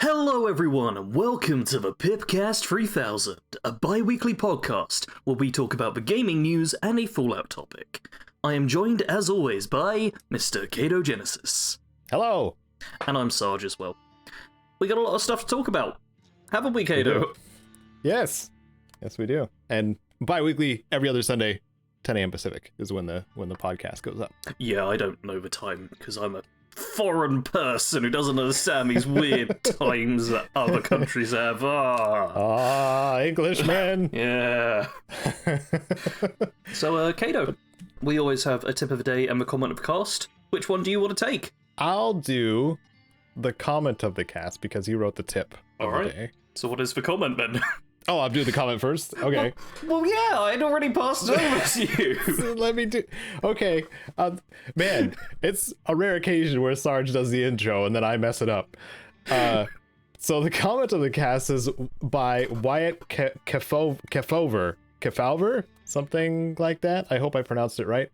Hello everyone and welcome to the PIPCAST 3000, a bi-weekly podcast where we talk about the gaming news and a Fallout topic. I am joined as always by Mr. Caedo Genesis. Hello! And I'm Sarge as well. We got a lot of stuff to talk about, haven't we, Caedo? Yes, we do. And bi-weekly, every other Sunday, 10 a.m. Pacific is when the podcast goes up. Yeah, I don't know the time because I'm a foreign person who doesn't understand these weird times that other countries have. Englishman! Yeah. So, Caedo, we always have a tip of the day and the comment of the cast. Which one do you want to take? I'll do the comment of the cast because you wrote the tip of the day. So what is the comment then? Oh, I'll do the comment first? Okay. Well, yeah, I'd already passed it over to you. So let me do... Okay. Man, it's a rare occasion where Sarge does the intro and then I mess it up. So the comment of the cast is by Wyatt Kefauver? Something like that. I hope I pronounced it right.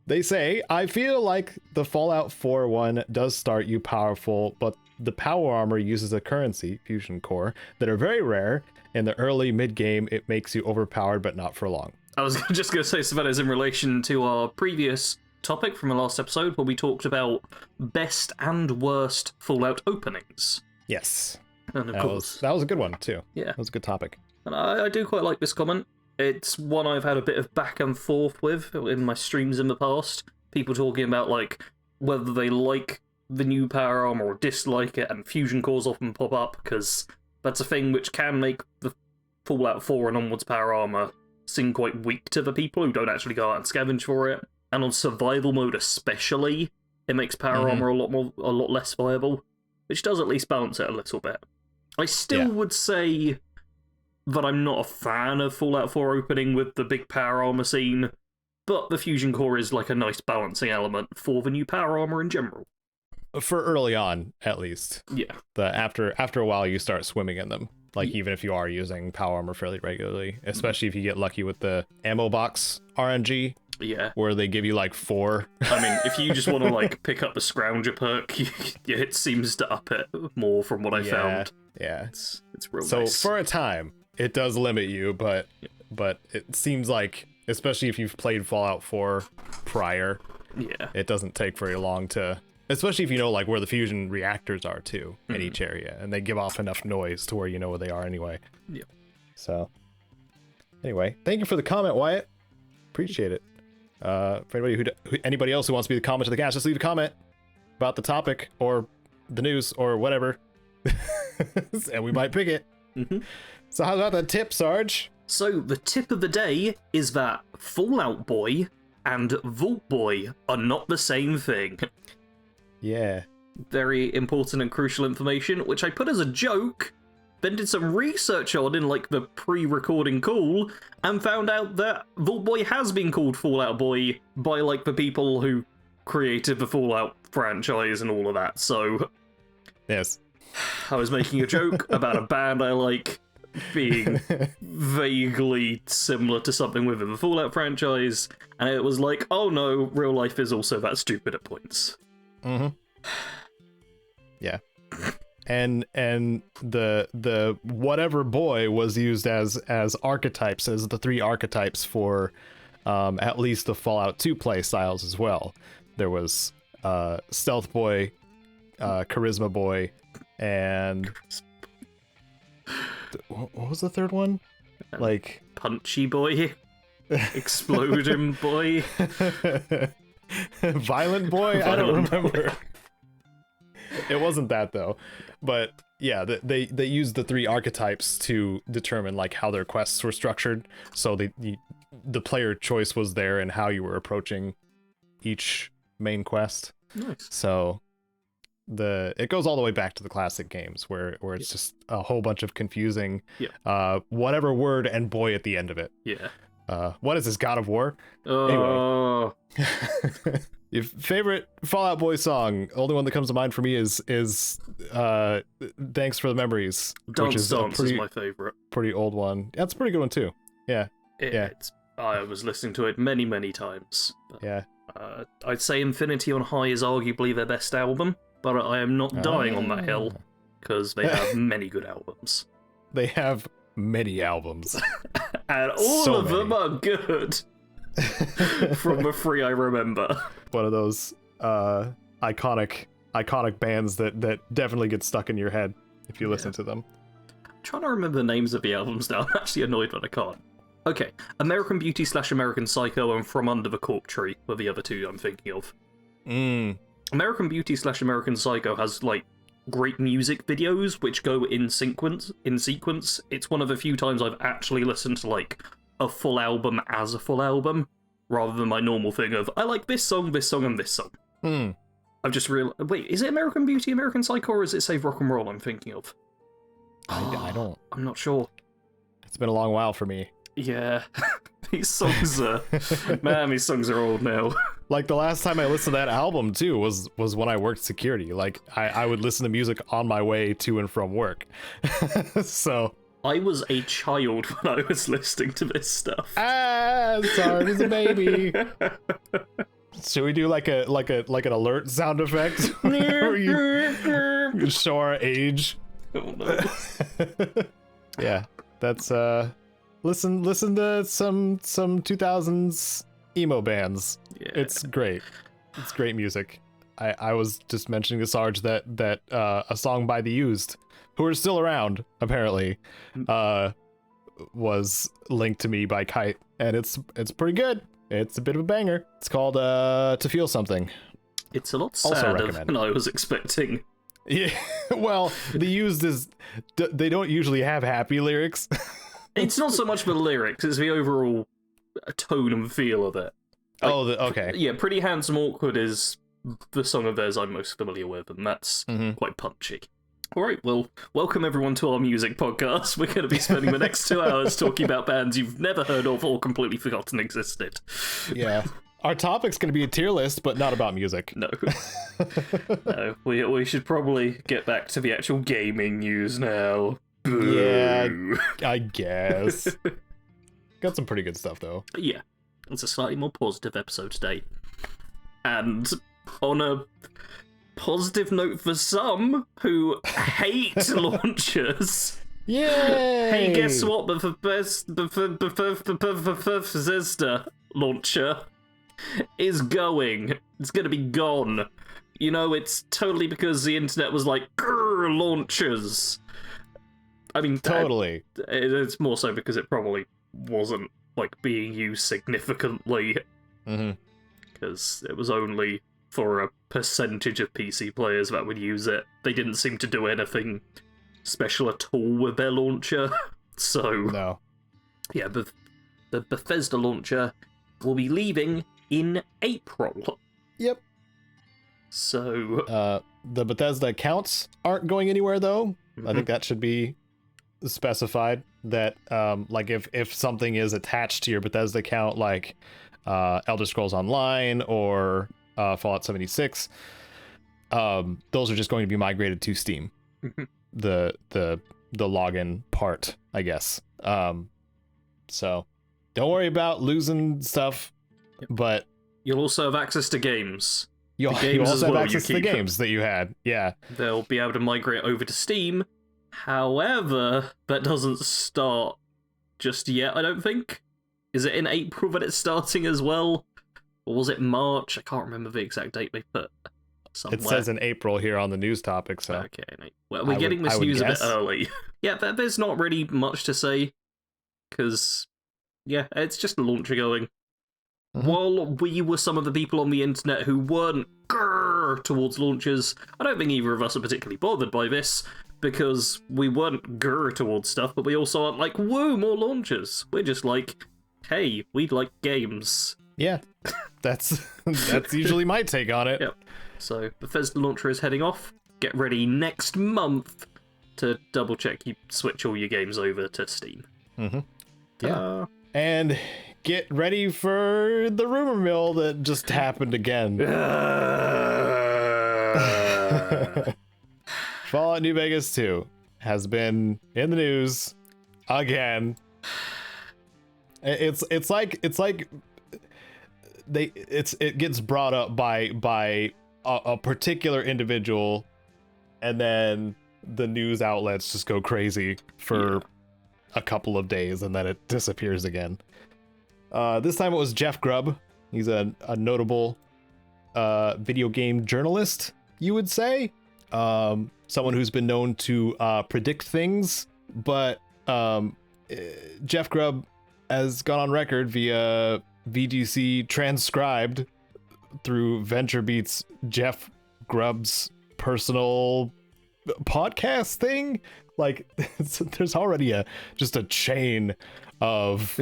They say, I feel like the Fallout 4 one does start you powerful, but the power armor uses a currency, fusion core, that are very rare. In the early mid-game, it makes you overpowered, but not for long. I was just going to say, so that is in relation to our previous topic from the last episode, where we talked about best and worst Fallout openings. Yes. And of course. That was a good one, too. Yeah. That was a good topic. And I do quite like this comment. It's one I've had a bit of back and forth with in my streams in the past. People talking about, like, whether they like the new power armor or dislike it, and fusion cores often pop up, because that's a thing which can make the Fallout 4 and onwards power armor seem quite weak to the people who don't actually go out and scavenge for it. And on survival mode especially, it makes power armor a lot less viable, which does at least balance it a little bit. I still would say that I'm not a fan of Fallout 4 opening with the big power armor scene, but the fusion core is like a nice balancing element for the new power armor in general. For early on, at least. Yeah. After a while, you start swimming in them. Like, even if you are using power armor fairly regularly, especially if you get lucky with the ammo box RNG. Yeah. Where they give you, like, 4. I mean, if you just want to, like, pick up the Scrounger perk, it seems to up it more from what I found. Yeah. It's real so nice. For a time, it does limit you, but it seems like, especially if you've played Fallout 4 prior, it doesn't take very long to... Especially if you know, like, where the fusion reactors are, too, in each area. And they give off enough noise to where you know where they are anyway. Yeah. So, anyway, thank you for the comment, Wyatt. Appreciate it. For anybody else who wants to be the comment of the cast, just leave a comment about the topic or the news or whatever. And we might pick it. So how about the tip, Sarge? So, the tip of the day is that Fallout Boy and Vault Boy are not the same thing. Yeah. Very important and crucial information, which I put as a joke, then did some research on in, like, the pre-recording call, and found out that Vault Boy has been called Fallout Boy by, like, the people who created the Fallout franchise and all of that, so... Yes. I was making a joke about a band I like being vaguely similar to something within the Fallout franchise, and it was like, oh no, real life is also that stupid at points. Yeah. And the whatever boy was used as archetypes, as the 3 archetypes for at least the Fallout 2 play styles as well. There was Stealth Boy, Charisma Boy, and what was the third one? Like Punchy Boy, Exploding Boy. Violent Boy? I don't remember. It wasn't that though. But yeah, they used the 3 archetypes to determine like how their quests were structured. So the player choice was there and how you were approaching each main quest. Nice. So it goes all the way back to the classic games where it's just a whole bunch of confusing whatever word and boy at the end of it. Yeah. What is this, God of War? Oh. Anyway. Your favorite Fallout Boy song, only one that comes to mind for me is Thanks for the Memories. Dance is my favorite. Pretty old one. Yeah, it's a pretty good one too. Yeah. I was listening to it many, many times. Yeah. I'd say Infinity on High is arguably their best album, but I am not dying on that hill. because they have many good albums. They have many albums. And all So of them many. are good. From the three I remember. One of those iconic bands that definitely get stuck in your head if you listen to them. I'm trying to remember the names of the albums now. I'm actually annoyed when I can't. Okay, American Beauty / American Psycho and From Under the Cork Tree were the other two I'm thinking of. American Beauty / American Psycho has, like, great music videos which go in sequence. It's one of the few times I've actually listened to, like, a full album as a full album, rather than my normal thing of, I like this song, and this song. I've just realized... Wait, is it American Beauty, American Psycho, or is it Save Rock and Roll I'm thinking of? I don't... I'm not sure. It's been a long while for me. Yeah. These songs are... Man, these songs are old now. Like, the last time I listened to that album, too, was when I worked security. Like, I would listen to music on my way to and from work. So... I was a child when I was listening to this stuff. Sorry, as a baby. Should we do like an alert sound effect where you show our age? Oh no. Yeah, that's listen to some 2000s emo bands. Yeah. It's great. It's great music. I was just mentioning to Sarge that a song by The Used, who are still around apparently, was linked to me by Kite, and it's pretty good. It's a bit of a banger. It's called To Feel Something. It's a lot Also sadder recommend. than I was expecting. Yeah, well, The Used is they don't usually have happy lyrics. It's not so much the lyrics, it's the overall tone and feel of it. Like, Okay. Yeah, Pretty Handsome Awkward is the song of theirs I'm most familiar with, and that's quite punchy. Alright, well, welcome everyone to our music podcast. We're going to be spending the next 2 hours talking about bands you've never heard of or completely forgotten existed. Yeah. Our topic's going to be a tier list, but not about music. No. No, we should probably get back to the actual gaming news now. Yeah, Boo. I guess. Got some pretty good stuff, though. Yeah, it's a slightly more positive episode today. And on a positive note for some who hate launchers. Yay! Hey, guess what? The Bethesda launcher is going. It's going to be gone. You know, it's totally because the internet was like, grrr, launchers. I mean, Totally. It's more so because it probably wasn't, like, being used significantly. Because it was only for a percentage of PC players that would use it. They didn't seem to do anything special at all with their launcher. So, No. yeah, the Bethesda launcher will be leaving in April. Yep. So, The Bethesda accounts aren't going anywhere, though. I think that should be specified. That, like, if something is attached to your Bethesda account, like Elder Scrolls Online or Fallout 76, those are just going to be migrated to Steam. The login part, I guess. So don't worry about losing stuff, but you'll also have access to games. You games also as have well, access to the games that you had. Yeah. They'll be able to migrate over to Steam. However, that doesn't start just yet, I don't think. Is it in April that it's starting as well? Or was it March? I can't remember the exact date they put somewhere. It says in April here on the news topic, so... Okay, well, we're getting this news guess. a bit early. Yeah, there's not really much to say, because, yeah, it's just a launcher going. While we were some of the people on the internet who weren't grrr towards launchers, I don't think either of us are particularly bothered by this, because we weren't grrr towards stuff, but we also aren't like, woo, more launchers. We're just like, hey, we like games. Yeah, that's usually my take on it. Yep. So, Bethesda launcher is heading off. Get ready next month to double check you switch all your games over to Steam. Yeah. And get ready for the rumor mill that just happened again. Fallout New Vegas 2 has been in the news again. It gets brought up by a particular individual, and then the news outlets just go crazy for a couple of days and then it disappears again. This time it was Jeff Grubb. He's a notable video game journalist, you would say. Someone who's been known to predict things, but Jeff Grubb has gone on record via VGC transcribed through VentureBeat's Jeff Grubb's personal podcast thing. Like, there's already just a chain of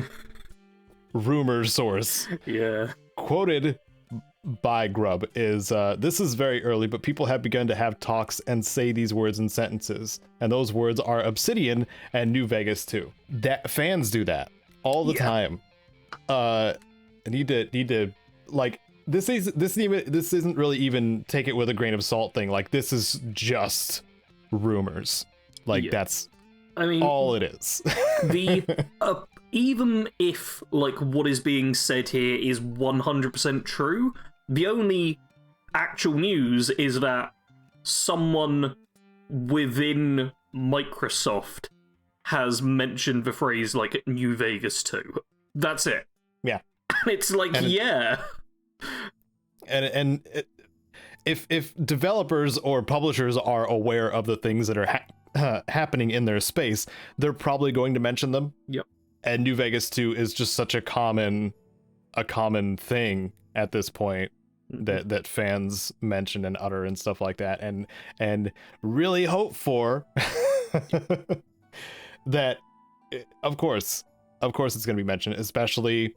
rumor source. Yeah. Quoted by Grubb is, this is very early, but people have begun to have talks and say these words in sentences. And those words are Obsidian and New Vegas 2. That fans do that all the time. Need to like, this isn't really even take it with a grain of salt thing. Like, this is just rumors. Like, that's all it is. Even if, like, what is being said here is 100% true, the only actual news is that someone within Microsoft has mentioned the phrase, like, New Vegas 2. That's it. Yeah. And it's like, if developers or publishers are aware of the things that are happening in their space, they're probably going to mention them. Yep. And New Vegas 2 is just such a common thing at this point that fans mention and utter and stuff like that, and really hope for that. Of course it's going to be mentioned, especially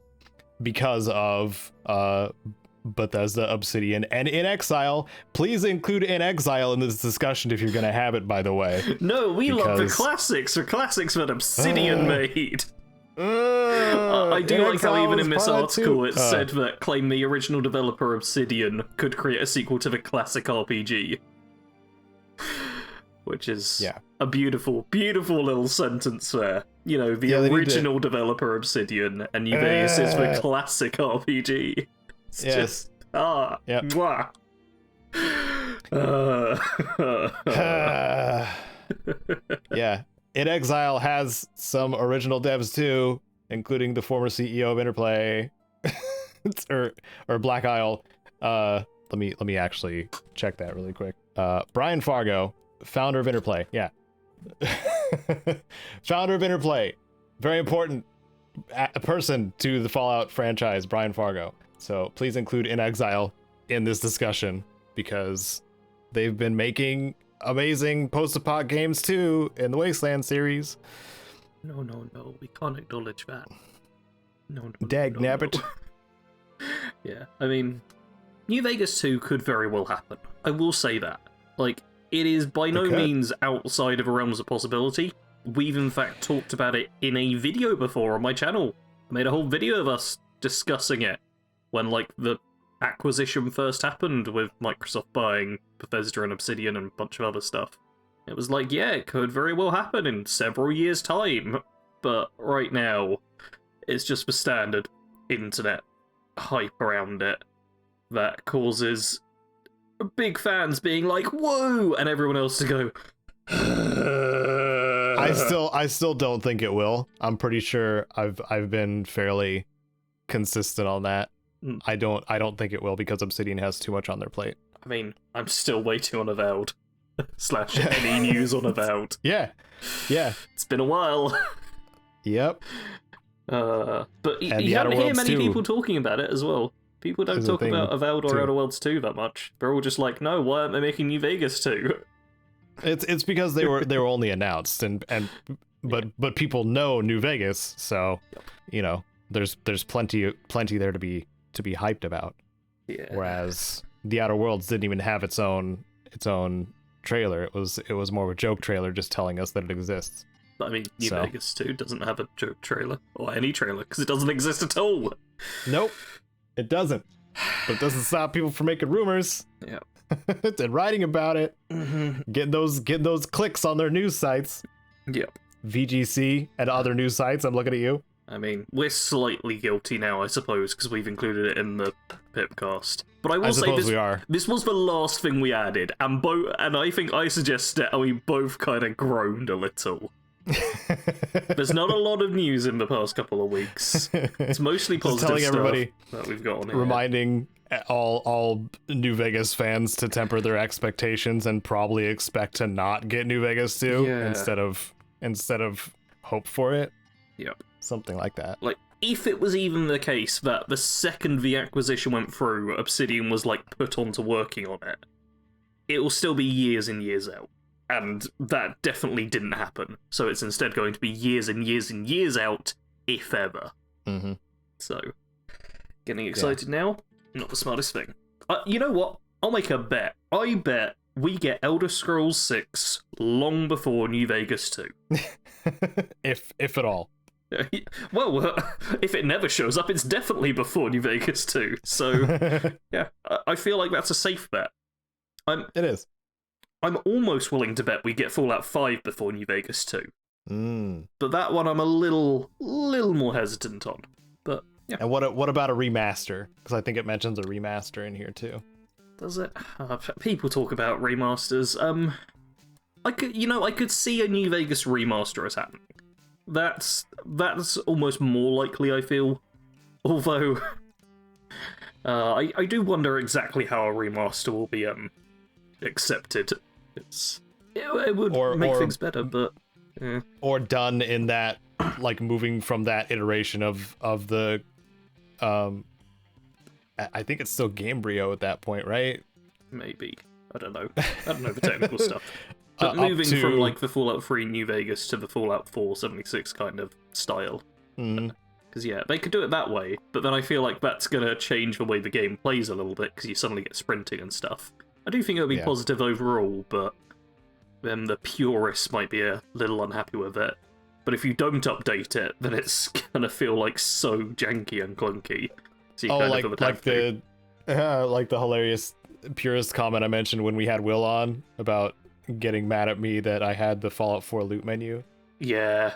because of Bethesda, Obsidian, and In Exile. Please include In Exile in this discussion if you're going to have it, by the way. No, we love the classics that Obsidian made. I do like how even in this article it said that claim the original developer Obsidian could create a sequel to the classic RPG. Which is a beautiful, beautiful little sentence there. You know, the original developer Obsidian, and New Vegas is the classic RPG. It's just, mwah. Yeah. In Exile has some original devs too, including the former CEO of Interplay, or Black Isle. Let me actually check that really quick. Brian Fargo, founder of Interplay. Yeah. Founder of Interplay. Very important person to the Fallout franchise, Brian Fargo. So please include In Exile in this discussion, because they've been making amazing post-apoc games too in the Wasteland series. No, we can't acknowledge that. No. Dagnabbit. Yeah, I mean, New Vegas 2 could very well happen. I will say that. Like, it is by no means outside of the realms of possibility. We've in fact talked about it in a video before on my channel. I made a whole video of us discussing it when, like, the acquisition first happened with Microsoft buying Bethesda and Obsidian and a bunch of other stuff. It was like, yeah, it could very well happen in several years' time. But right now, it's just the standard internet hype around it that causes big fans being like, whoa, and everyone else to go, I still don't think it will. I'm pretty sure I've been fairly consistent on that. I don't think it will, because Obsidian has too much on their plate. I mean, I'm still waiting on Avowed. / any news on Avowed. Yeah. It's been a while. Yep. But you haven't hear many people talking about it as well. People don't talk about Avowed or Outer Worlds 2 that much. They're all just like, no, why aren't they making New Vegas 2? It's because they were only announced, but people know New Vegas, so you know there's plenty there to be hyped about. Yeah. Whereas the Outer Worlds didn't even have its own trailer. It was more of a joke trailer, just telling us that it exists. I mean, New Vegas 2 doesn't have a joke trailer or any trailer because it doesn't exist at all. Nope, it doesn't. But it doesn't stop people from making rumors. Yeah. And writing about it. Mm-hmm. Getting those clicks on their news sites. Yep. VGC and other news sites. I'm looking at you. I mean, we're slightly guilty now, I suppose, because we've included it in the PIPCAST. But I will say suppose we are. this was the last thing we added, and I think I suggested that we both kind of groaned a little. There's not a lot of news in the past couple of weeks. It's mostly positive telling stuff everybody, that we've got on here. reminding all New Vegas fans to temper their expectations and probably expect to not get New Vegas 2 instead of hope for it. Yep. Something like that. Like, if it was even the case that the second the acquisition went through, Obsidian was, like, put onto working on it, it will still be years and years out. And that definitely didn't happen. So it's instead going to be years and years and years out, if ever. Mm-hmm. So, getting excited now? Not the smartest thing. You know what? I'll make a bet. I bet we get Elder Scrolls 6 long before New Vegas 2. if at all. Well, if it never shows up, it's definitely before New Vegas 2. So, yeah, I feel like that's a safe bet. It is. I'm almost willing to bet we get Fallout 5 before New Vegas 2. But that one I'm a little more hesitant on. But yeah. And what about a remaster? Because I think it mentions a remaster in here too. Does it? People talk about remasters. I could see a New Vegas remaster as happening. That's almost more likely, I feel. Although I do wonder exactly how a remaster will be accepted. It would make things better, but or done in that, like, moving from that iteration of the I think it's still Gamebryo at that point, right? Maybe. I don't know the technical stuff. But moving from, like, the Fallout 3 New Vegas to the Fallout 4 76 kind of style. Because, yeah, they could do it that way, but then I feel like that's going to change the way the game plays a little bit, because you suddenly get sprinting and stuff. I do think it'll be positive overall, but then the purists might be a little unhappy with it. But if you don't update it, then it's gonna feel like so janky and clunky. So like the hilarious purist comment I mentioned when we had Will on about getting mad at me that I had the Fallout 4 loot menu. Yeah.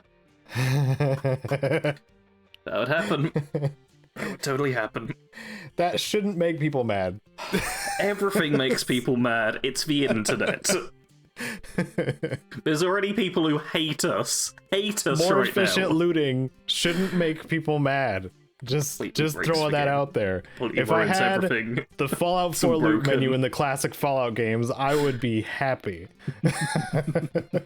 That would happen. That would totally happen. That shouldn't make people mad. Everything makes people mad. It's the internet. There's already people who hate us. More right efficient now. Looting shouldn't make people mad. Just throwing that out there. If I had the Fallout 4 loot menu in the classic Fallout games, I would be happy. If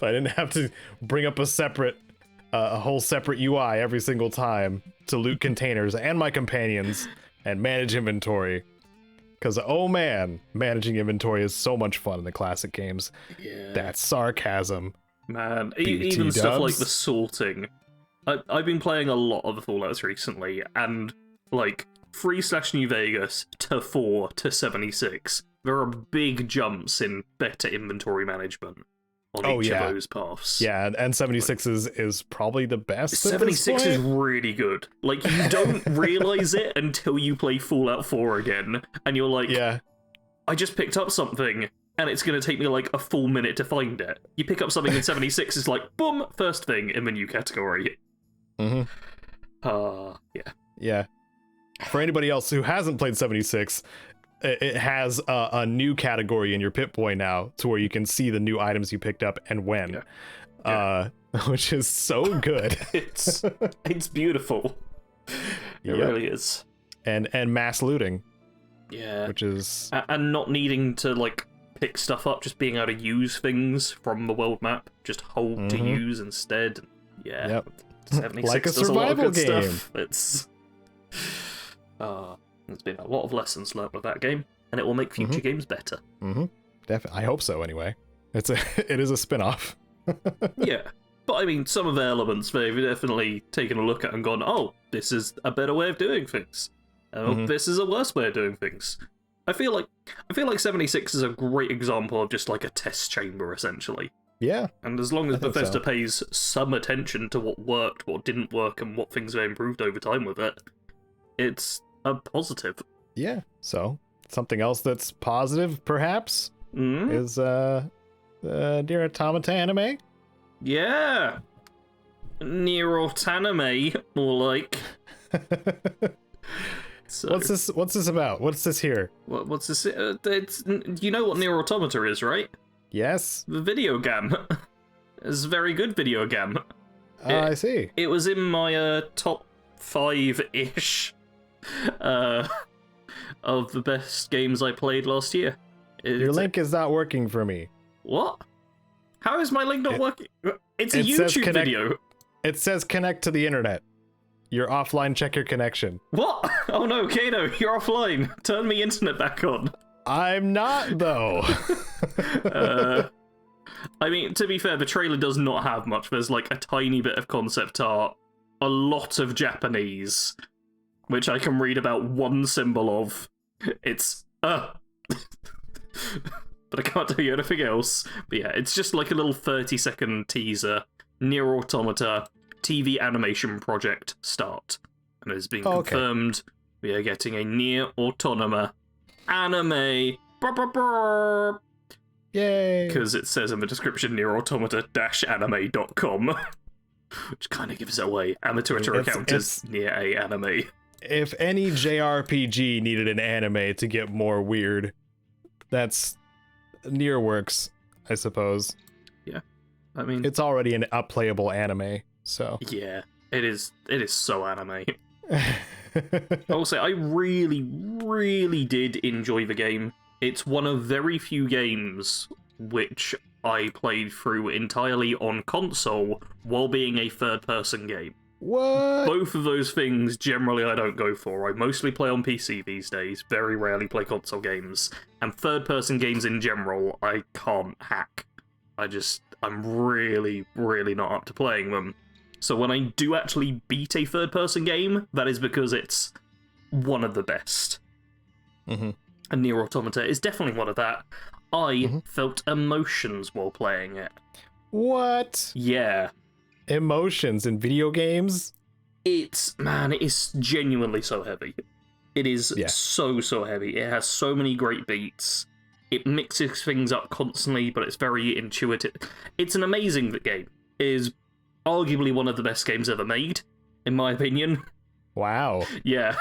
I didn't have to bring up a whole separate UI every single time to loot containers and my companions and manage inventory. Because, oh man, managing inventory is so much fun in the classic games. Yeah. That's sarcasm. Man, even stuff like the sorting. I've been playing a lot of the Fallouts recently, and, like, 3/New Vegas to 4 to 76, there are big jumps in better inventory management on each of those paths. Yeah, and 76 is probably the best. 76 is really good. Like, you don't realize it until you play Fallout 4 again, and you're like, I just picked up something, and it's going to take me like a full minute to find it. You pick up something in 76, it's like, boom, first thing in the new category. Yeah. For anybody else who hasn't played 76, it has a new category in your Pip-Boy now, to where you can see the new items you picked up and when, which is so good. It's beautiful. It really is. And mass looting. Yeah. Which is... And not needing to, like, pick stuff up, just being able to use things from the world map. Just hold to use instead. Yeah. Yep. 76 like a does a lot of survival good game. Stuff. It's... there's been a lot of lessons learned with that game, and it will make future games better. Definitely. I hope so, anyway. It is a spin-off. Yeah. But, I mean, some of the elements they've definitely taken a look at and gone, oh, this is a better way of doing things. Oh, this is a worse way of doing things. I feel like 76 is a great example of just like a test chamber, essentially. Yeah. And as long as Bethesda pays some attention to what worked, what didn't work, and what things they improved over time with it, it's a positive. Yeah. So, something else that's positive, perhaps, is Nier Automata anime? Yeah. Nier Automata, more like. So, What's this about? What's this here? what's this? You know what Nier Automata is, right? Yes. The video game. It's a very good video game. I see. It was in my top 5-ish of the best games I played last year. Your link is not working for me. What? How is my link not working? It's a YouTube video. It says connect to the internet. You're offline, check your connection. What? Oh no, Caedo, you're offline. Turn me internet back on. I'm not, though. I mean, to be fair, the trailer does not have much. There's like a tiny bit of concept art, a lot of Japanese, which I can read about one symbol of. It's, but I can't tell you anything else. But yeah, it's just like a little 30-second teaser. Nier Automata TV animation project start. And it has been confirmed we are getting a Nier Automata anime. Yay! Because it says in the description Nier Automata-anime.com. Which kind of gives it away. And the Twitter account is Nier A Anime. If any JRPG needed an anime to get more weird, that's Nier works, I suppose. Yeah. I mean, it's already a playable anime, so. Yeah, it is so anime. I will say, I really, really did enjoy the game. It's one of very few games which I played through entirely on console while being a third-person game. What? Both of those things, generally, I don't go for. I mostly play on PC these days, very rarely play console games. And third-person games in general, I can't hack. I'm really, really not up to playing them. So when I do actually beat a third-person game, that is because it's one of the best. Mm-hmm. And Nier Automata is definitely one of that. I felt emotions while playing it. What? Yeah. Emotions in video games? It is genuinely so heavy. It is so heavy. It has so many great beats. It mixes things up constantly, but it's very intuitive. It's an amazing game. It is arguably one of the best games ever made, in my opinion. Wow. Yeah.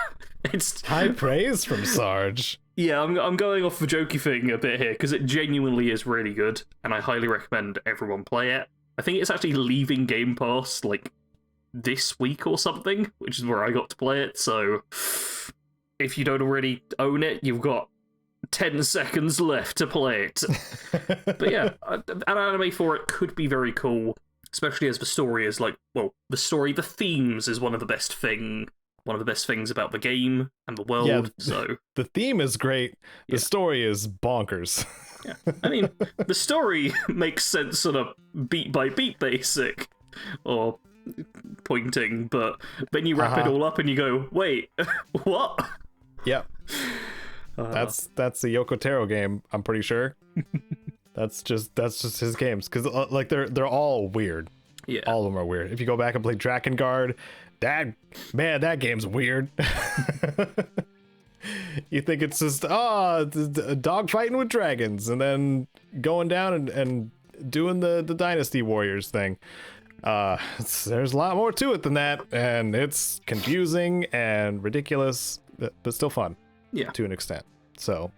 It's high praise from Sarge. Yeah, I'm going off the jokey thing a bit here, because it genuinely is really good, and I highly recommend everyone play it. I think it's actually leaving Game Pass, like, this week or something, which is where I got to play it, so if you don't already own it, you've got 10 seconds left to play it. But yeah, an anime for it could be very cool, especially as the story is like, well, the themes is one of the best things about the game and the world. Yeah, so the theme is great. The story is bonkers. Yeah, I mean, the story makes sense on a beat by beat basic, or pointing, but then you wrap it all up and you go, wait, what? Yep. That's the Yoko Taro game, I'm pretty sure. that's just his games, because like they're all weird. Yeah, all of them are weird. If you go back and play Drakengard, that game's weird. You think it's just a dog fighting with dragons and then going down and doing the Dynasty Warriors thing. There's a lot more to it than that, and it's confusing and ridiculous, but still fun. Yeah, to an extent. So,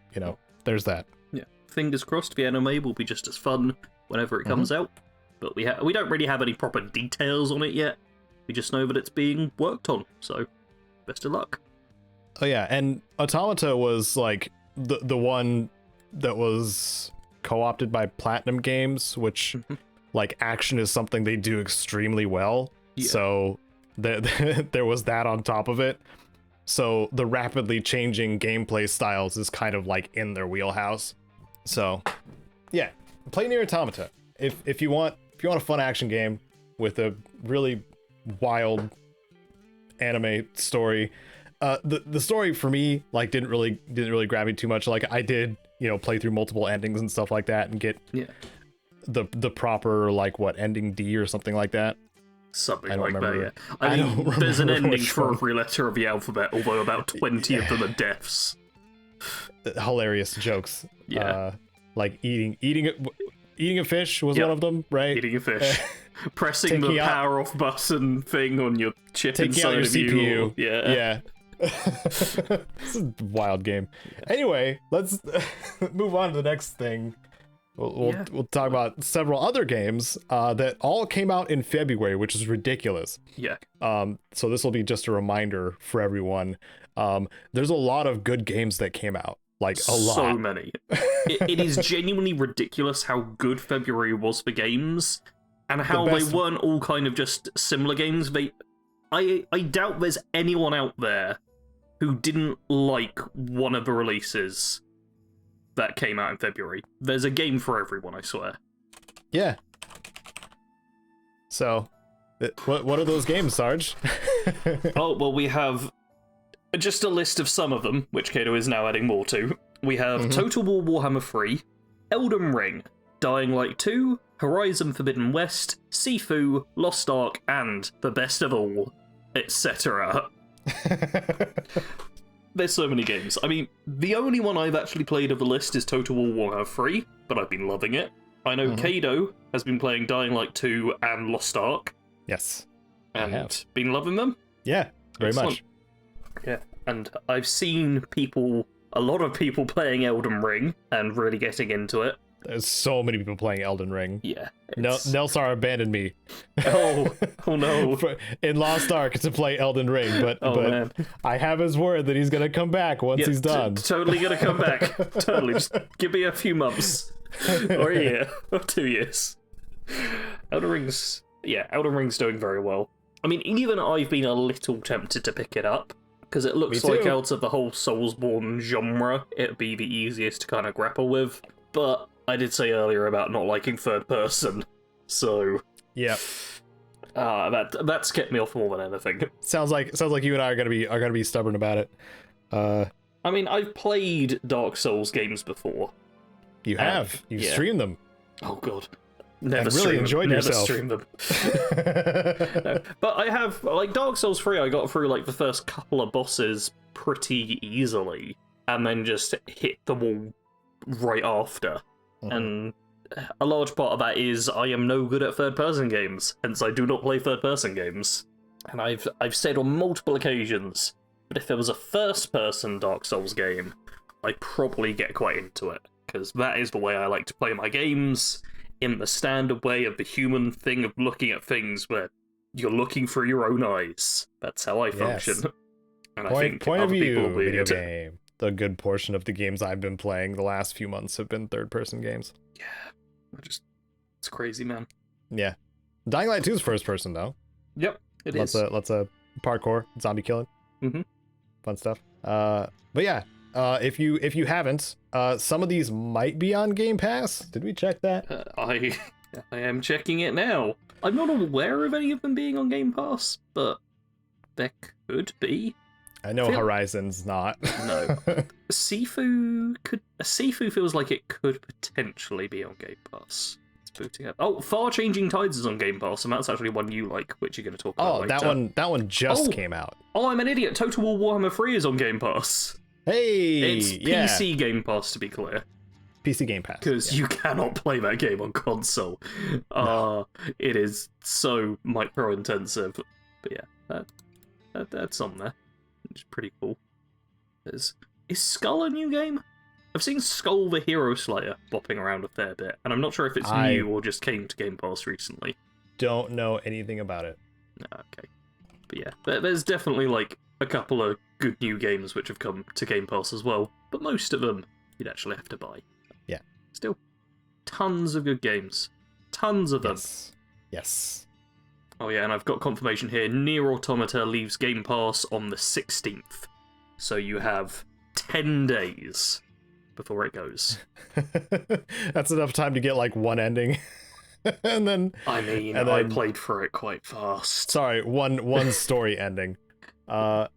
there's that. Yeah, fingers crossed the anime will be just as fun whenever it comes out. But we don't really have any proper details on it yet. We just know that it's being worked on. So, best of luck. Oh yeah, and Automata was like the one that was co-opted by Platinum Games, which like action is something they do extremely well. Yeah. So there was that on top of it. So the rapidly changing gameplay styles is kind of like in their wheelhouse. So yeah, play Nier Automata if you want a fun action game with a really wild anime story. The story for me like didn't really grab me too much. Like I did, play through multiple endings and stuff like that and get the proper like ending D or something like that. Something like that, yeah. I mean, there's an ending for every letter of the alphabet, although about 20 of them are deaths. Hilarious jokes. Yeah. Like eating a fish was one of them, right? Eating a fish. Pressing the power off button thing on your chip inside of CPU. you. Yeah. It's a wild game. Anyway, let's move on to the next thing. We'll talk about several other games that all came out in February, which is ridiculous. Yeah. So this will be just a reminder for everyone. There's a lot of good games that came out. Like a lot. So many. It is genuinely ridiculous how good February was for games, and how they weren't all kind of just similar games. I doubt there's anyone out there who didn't like one of the releases that came out in February. There's a game for everyone, I swear. Yeah. So, what are those games, Sarge? Oh, well, we have just a list of some of them, which Caedo is now adding more to. We have Total War Warhammer 3, Elden Ring, Dying Light 2, Horizon Forbidden West, Sifu, Lost Ark, and, the best of all, etc. There's so many games. I mean, the only one I've actually played of the list is Total War Warhammer 3, but I've been loving it. I know Caedo has been playing Dying Light 2 and Lost Ark. Yes. And been loving them. Yeah, very much. Yeah, and I've seen a lot of people playing Elden Ring and really getting into it. There's so many people playing Elden Ring. Yeah. Nelsar abandoned me. Oh no. In Lost Ark to play Elden Ring, but man. I have his word that he's gonna come back once he's done. Totally gonna come back. Totally. Just give me a few months. Or a year. Or 2 years. Elden Ring's doing very well. I mean, even I've been a little tempted to pick it up, because it looks like out of the whole Soulsborne genre, it'd be the easiest to kind of grapple with. But I did say earlier about not liking third person, so yeah, that's kept me off more than anything. Sounds like you and I are gonna be stubborn about it. I mean, I've played Dark Souls games before. You have. You've streamed them. Oh god. Never really enjoyed yourself. Never streamed them. No. But I have, like, Dark Souls 3, I got through, like, the first couple of bosses pretty easily, and then just hit the wall right after. And a large part of that is I am no good at third-person games, hence I do not play third-person games. And I've said on multiple occasions that if there was a first-person Dark Souls game, I'd probably get quite into it, because that is the way I like to play my games, in the standard way of the human thing of looking at things where you're looking through your own eyes. That's how I function. Yes. And I think other people will be video game. The good portion of the games I've been playing the last few months have been third-person games. Yeah, it's crazy, man. Yeah, Dying Light 2 is first-person though. Yep, it is. Lots of parkour, zombie killing, fun stuff. But yeah, if you haven't, some of these might be on Game Pass. Did we check that? I am checking it now. I'm not aware of any of them being on Game Pass, but there could be. I know Horizon's not. No. Sifu feels like it could potentially be on Game Pass. It's booting up. Oh, Far Changing Tides is on Game Pass, and that's actually one you like, which you're going to talk about later. that one just came out. Oh, I'm an idiot. Total War Warhammer 3 is on Game Pass. Hey, it's PC Game Pass, to be clear. PC Game Pass. Because you cannot play that game on console. No. It is so micro-intensive. But yeah, that's on there. It's pretty cool. Is Skull a new game? I've seen Skull the Hero Slayer bopping around a fair bit, and I'm not sure if it's new or just came to Game Pass recently. Don't know anything about it. Okay. But yeah, there's definitely like a couple of good new games which have come to Game Pass as well, but most of them you'd actually have to buy. Yeah. Still, tons of good games. Tons of them. Yes. Oh yeah, and I've got confirmation here. Nier Automata leaves Game Pass on the 16th. So you have 10 days before it goes. That's enough time to get like one ending. and then I played for it quite fast. Sorry, one story ending. I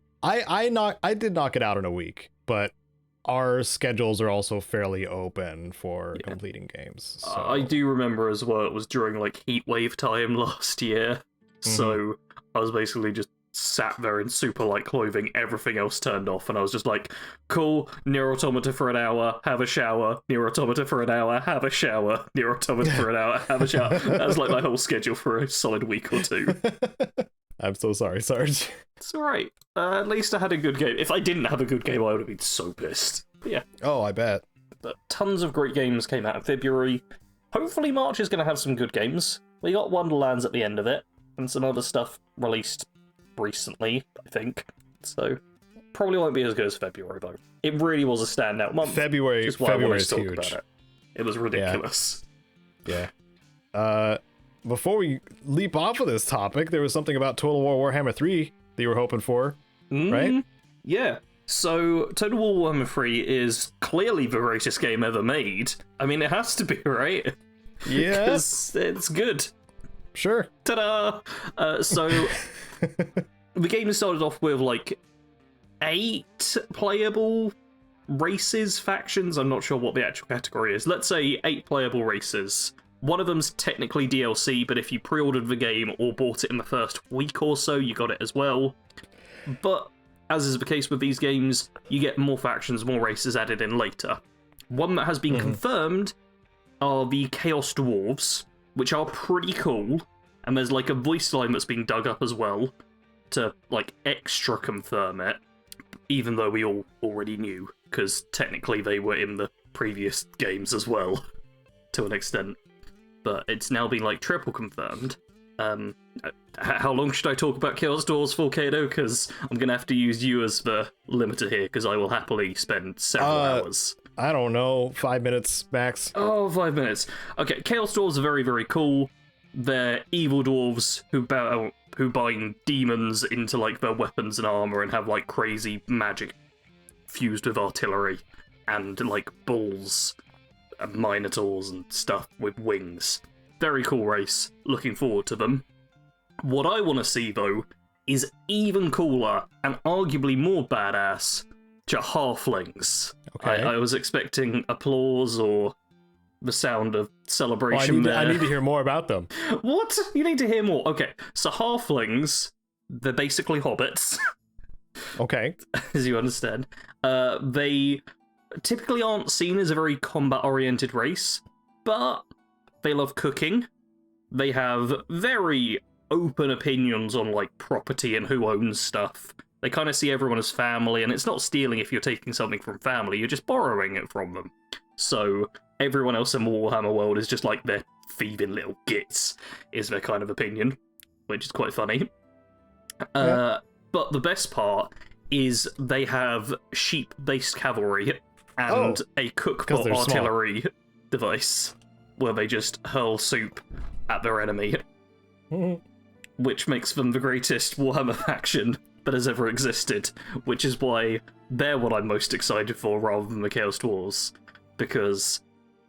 did knock it out in a week, but our schedules are also fairly open for completing games. So. I do remember as well, it was during like heatwave time last year. So I was basically just sat there in super light clothing, everything else turned off, and I was just like, cool, Nier Automata for an hour, have a shower, Nier Automata for an hour, have a shower, Nier Automata for an hour, have a shower. That was like my whole schedule for a solid week or two. I'm so sorry, Sarge. It's alright. At least I had a good game. If I didn't have a good game, I would have been so pissed. But yeah. Oh, I bet. But tons of great games came out in February. Hopefully March is going to have some good games. We got Wonderlands at the end of it, and some other stuff released recently, I think. So, probably won't be as good as February, though. It really was a standout month. February is huge. About it. It was ridiculous. Yeah. Before we leap off of this topic, there was something about Total War Warhammer 3 that you were hoping for, right? Yeah. So, Total War Warhammer 3 is clearly the greatest game ever made. I mean, it has to be, right? Yeah. Because it's good. Sure. Ta-da! So, the game started off with, like, 8 playable races, factions. I'm not sure what the actual category is. Let's say 8 playable races. One of them's technically DLC, but if you pre-ordered the game or bought it in the first week or so, you got it as well. But, as is the case with these games, you get more factions, more races added in later. One that has been confirmed are the Chaos Dwarfs, which are pretty cool, and there's like a voice line that's been dug up as well to like extra confirm it, even though we all already knew, because technically they were in the previous games as well, to an extent. But it's now been like triple confirmed. How long should I talk about Chaos Dwarfs for, Caedo? Because I'm going to have to use you as the limiter here, because I will happily spend several hours. I don't know, 5 minutes max. Oh, 5 minutes. Okay, Chaos Dwarves are very, very cool. They're evil dwarves who bind demons into like their weapons and armor and have like crazy magic fused with artillery and like bulls and minotaurs and stuff with wings. Very cool race. Looking forward to them. What I want to see, though, is even cooler and arguably more badass to halflings. Okay. I was expecting applause or the sound of celebration. I need to hear more about them. What? You need to hear more. Okay, so halflings, they're basically hobbits. Okay. As you understand. They typically aren't seen as a very combat-oriented race, but they love cooking. They have very open opinions on like property and who owns stuff. They kind of see everyone as family, and it's not stealing if you're taking something from family, you're just borrowing it from them. So everyone else in the Warhammer world is just like they're thieving little gits, is their kind of opinion, which is quite funny. Yeah. But the best part is they have sheep-based cavalry and a cookpot artillery device where they just hurl soup at their enemy, which makes them the greatest Warhammer faction that has ever existed, which is why they're what I'm most excited for rather than the Chaos Dwarves, because,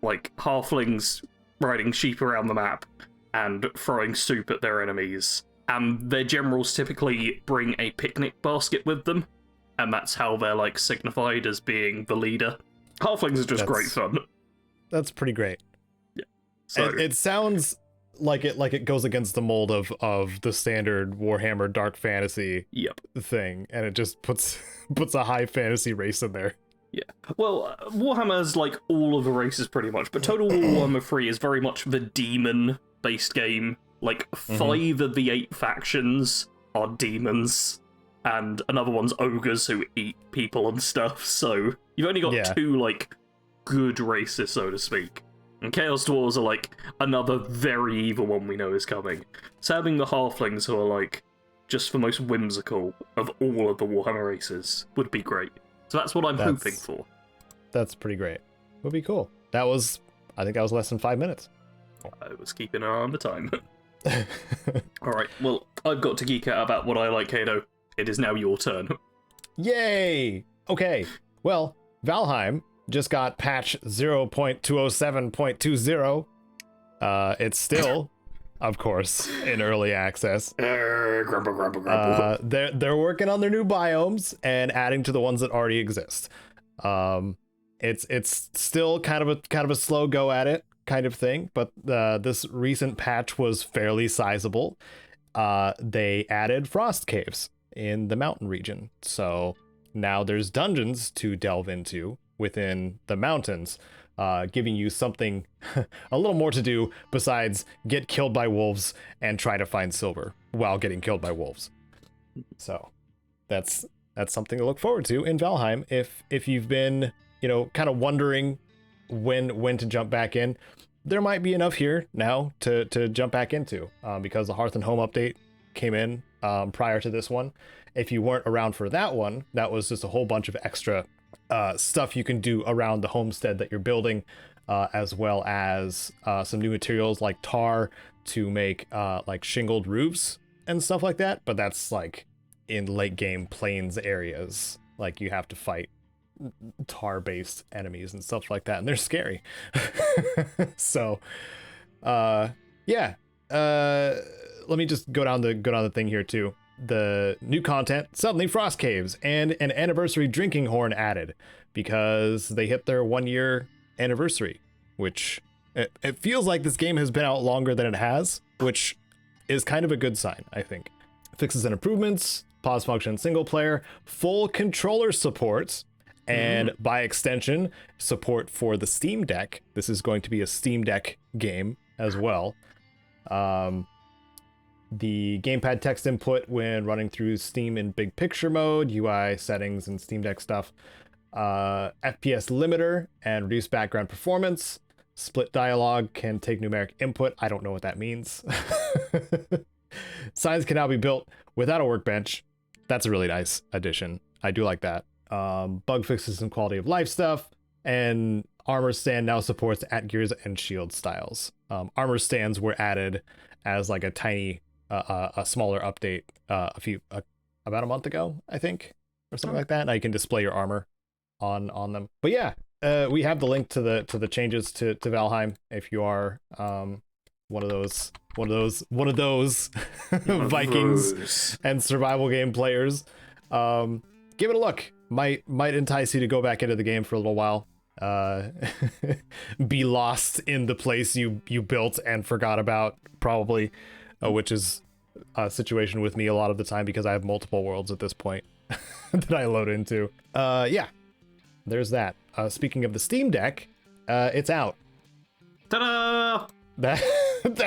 like, halflings riding sheep around the map and throwing soup at their enemies, and their generals typically bring a picnic basket with them, and that's how they're, like, signified as being the leader. Halflings are just great fun. That's pretty great. Yeah. So it sounds like it goes against the mold of the standard Warhammer dark fantasy thing, and it just puts a high fantasy race in there. Yeah. Well, Warhammer's like all of the races pretty much, but Total War Warhammer 3 is very much the demon-based game. Like, 5 of the 8 factions are demons, and another one's ogres who eat people and stuff, so you've only got 2, like, good races, so to speak. And Chaos Dwarves are, like, another very evil one we know is coming. So having the Halflings, who are, like, just the most whimsical of all of the Warhammer races, would be great. So that's what I'm hoping for. That's pretty great. Would be cool. I think that was less than 5 minutes. I was keeping an eye on the time. Alright, well, I've got to geek out about what I like, Caedo. It is now your turn. Yay! Okay, well, Valheim just got patch 0.207.20. It's still, of course, in early access. Grumble, grumble, grumble. They're working on their new biomes and adding to the ones that already exist. It's still kind of a slow go at it kind of thing, but this recent patch was fairly sizable. They added frost caves in the mountain region, so now there's dungeons to delve into within the mountains, giving you something a little more to do besides get killed by wolves and try to find silver while getting killed by wolves. So that's something to look forward to in Valheim. If you've been, kind of wondering when to jump back in, there might be enough here now to jump back into, because the Hearth and Home update came in prior to this one. If you weren't around for that one, that was just a whole bunch of extra stuff you can do around the homestead that you're building, as well as some new materials like tar to make like shingled roofs and stuff like that. But that's like in late game plains areas, like you have to fight tar based enemies and stuff like that, and they're scary. So yeah, let me just go down the thing here too. The new content, suddenly frost caves and an anniversary drinking horn added because they hit their 1 year anniversary, which it feels like this game has been out longer than it has, which is kind of a good sign, I think. Fixes and improvements, pause function single player, full controller support, and by extension, support for the Steam Deck. This is going to be a Steam Deck game as well. The gamepad text input when running through Steam in big picture mode, UI settings and Steam Deck stuff. FPS limiter and reduced background performance. Split dialogue can take numeric input. I don't know what that means. Signs can now be built without a workbench. That's a really nice addition. I do like that. Bug fixes and quality of life stuff, and armor stand now supports at gears and shield styles. Armor stands were added as like a tiny, a smaller update about a month ago, I think, or something like that. Now you can display your armor on them. But yeah, we have the link to the changes to Valheim if you are one of those Vikings and survival game players. Give it a look. Might entice you to go back into the game for a little while. Be lost in the place you built and forgot about, probably, which is a situation with me a lot of the time because I have multiple worlds at this point that I load into. Yeah, there's that. Speaking of the Steam Deck, it's out. Ta-da! That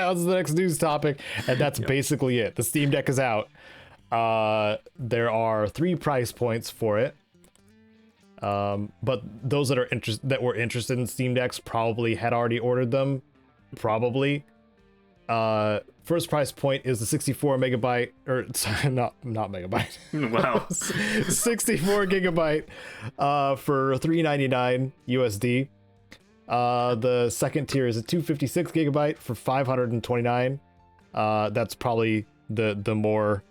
was the next news topic, and that's basically it. The Steam Deck is out. There are 3 price points for it. But those that were interested in Steam Decks probably had already ordered them. Probably. First price point is the 64 megabyte, or not megabyte. Wow. 64 gigabyte for $399 USD. The second tier is a 256 gigabyte for $529. That's probably the more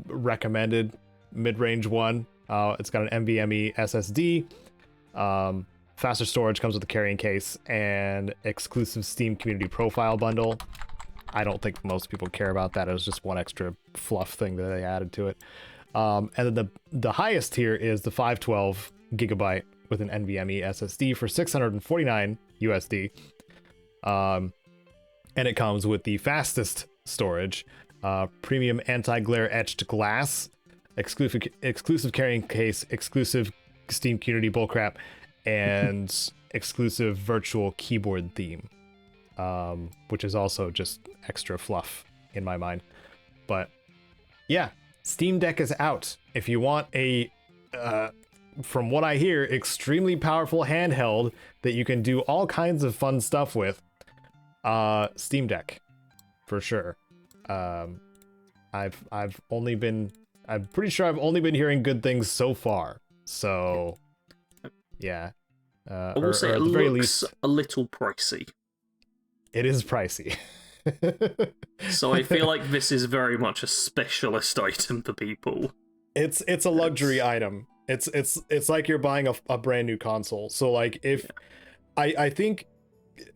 recommended mid-range one. It's got an NVMe SSD, faster storage, comes with a carrying case, and exclusive Steam community profile bundle. I don't think most people care about that. It was just one extra fluff thing that they added to it. And then the highest tier is the 512 gigabyte with an NVMe SSD for $649 USD. And it comes with the fastest storage, premium anti-glare etched glass, exclusive carrying case, exclusive Steam community bullcrap, and exclusive virtual keyboard theme, which is also just extra fluff in my mind. But yeah, Steam Deck is out. If you want a from what I hear, extremely powerful handheld that you can do all kinds of fun stuff with, Steam Deck for sure. I'm pretty sure I've only been hearing good things so far. So yeah, I will say it looks a little pricey. It is pricey. So I feel like this is very much a specialist item for people. It's a luxury item. It's like you're buying a brand new console. So like if I think,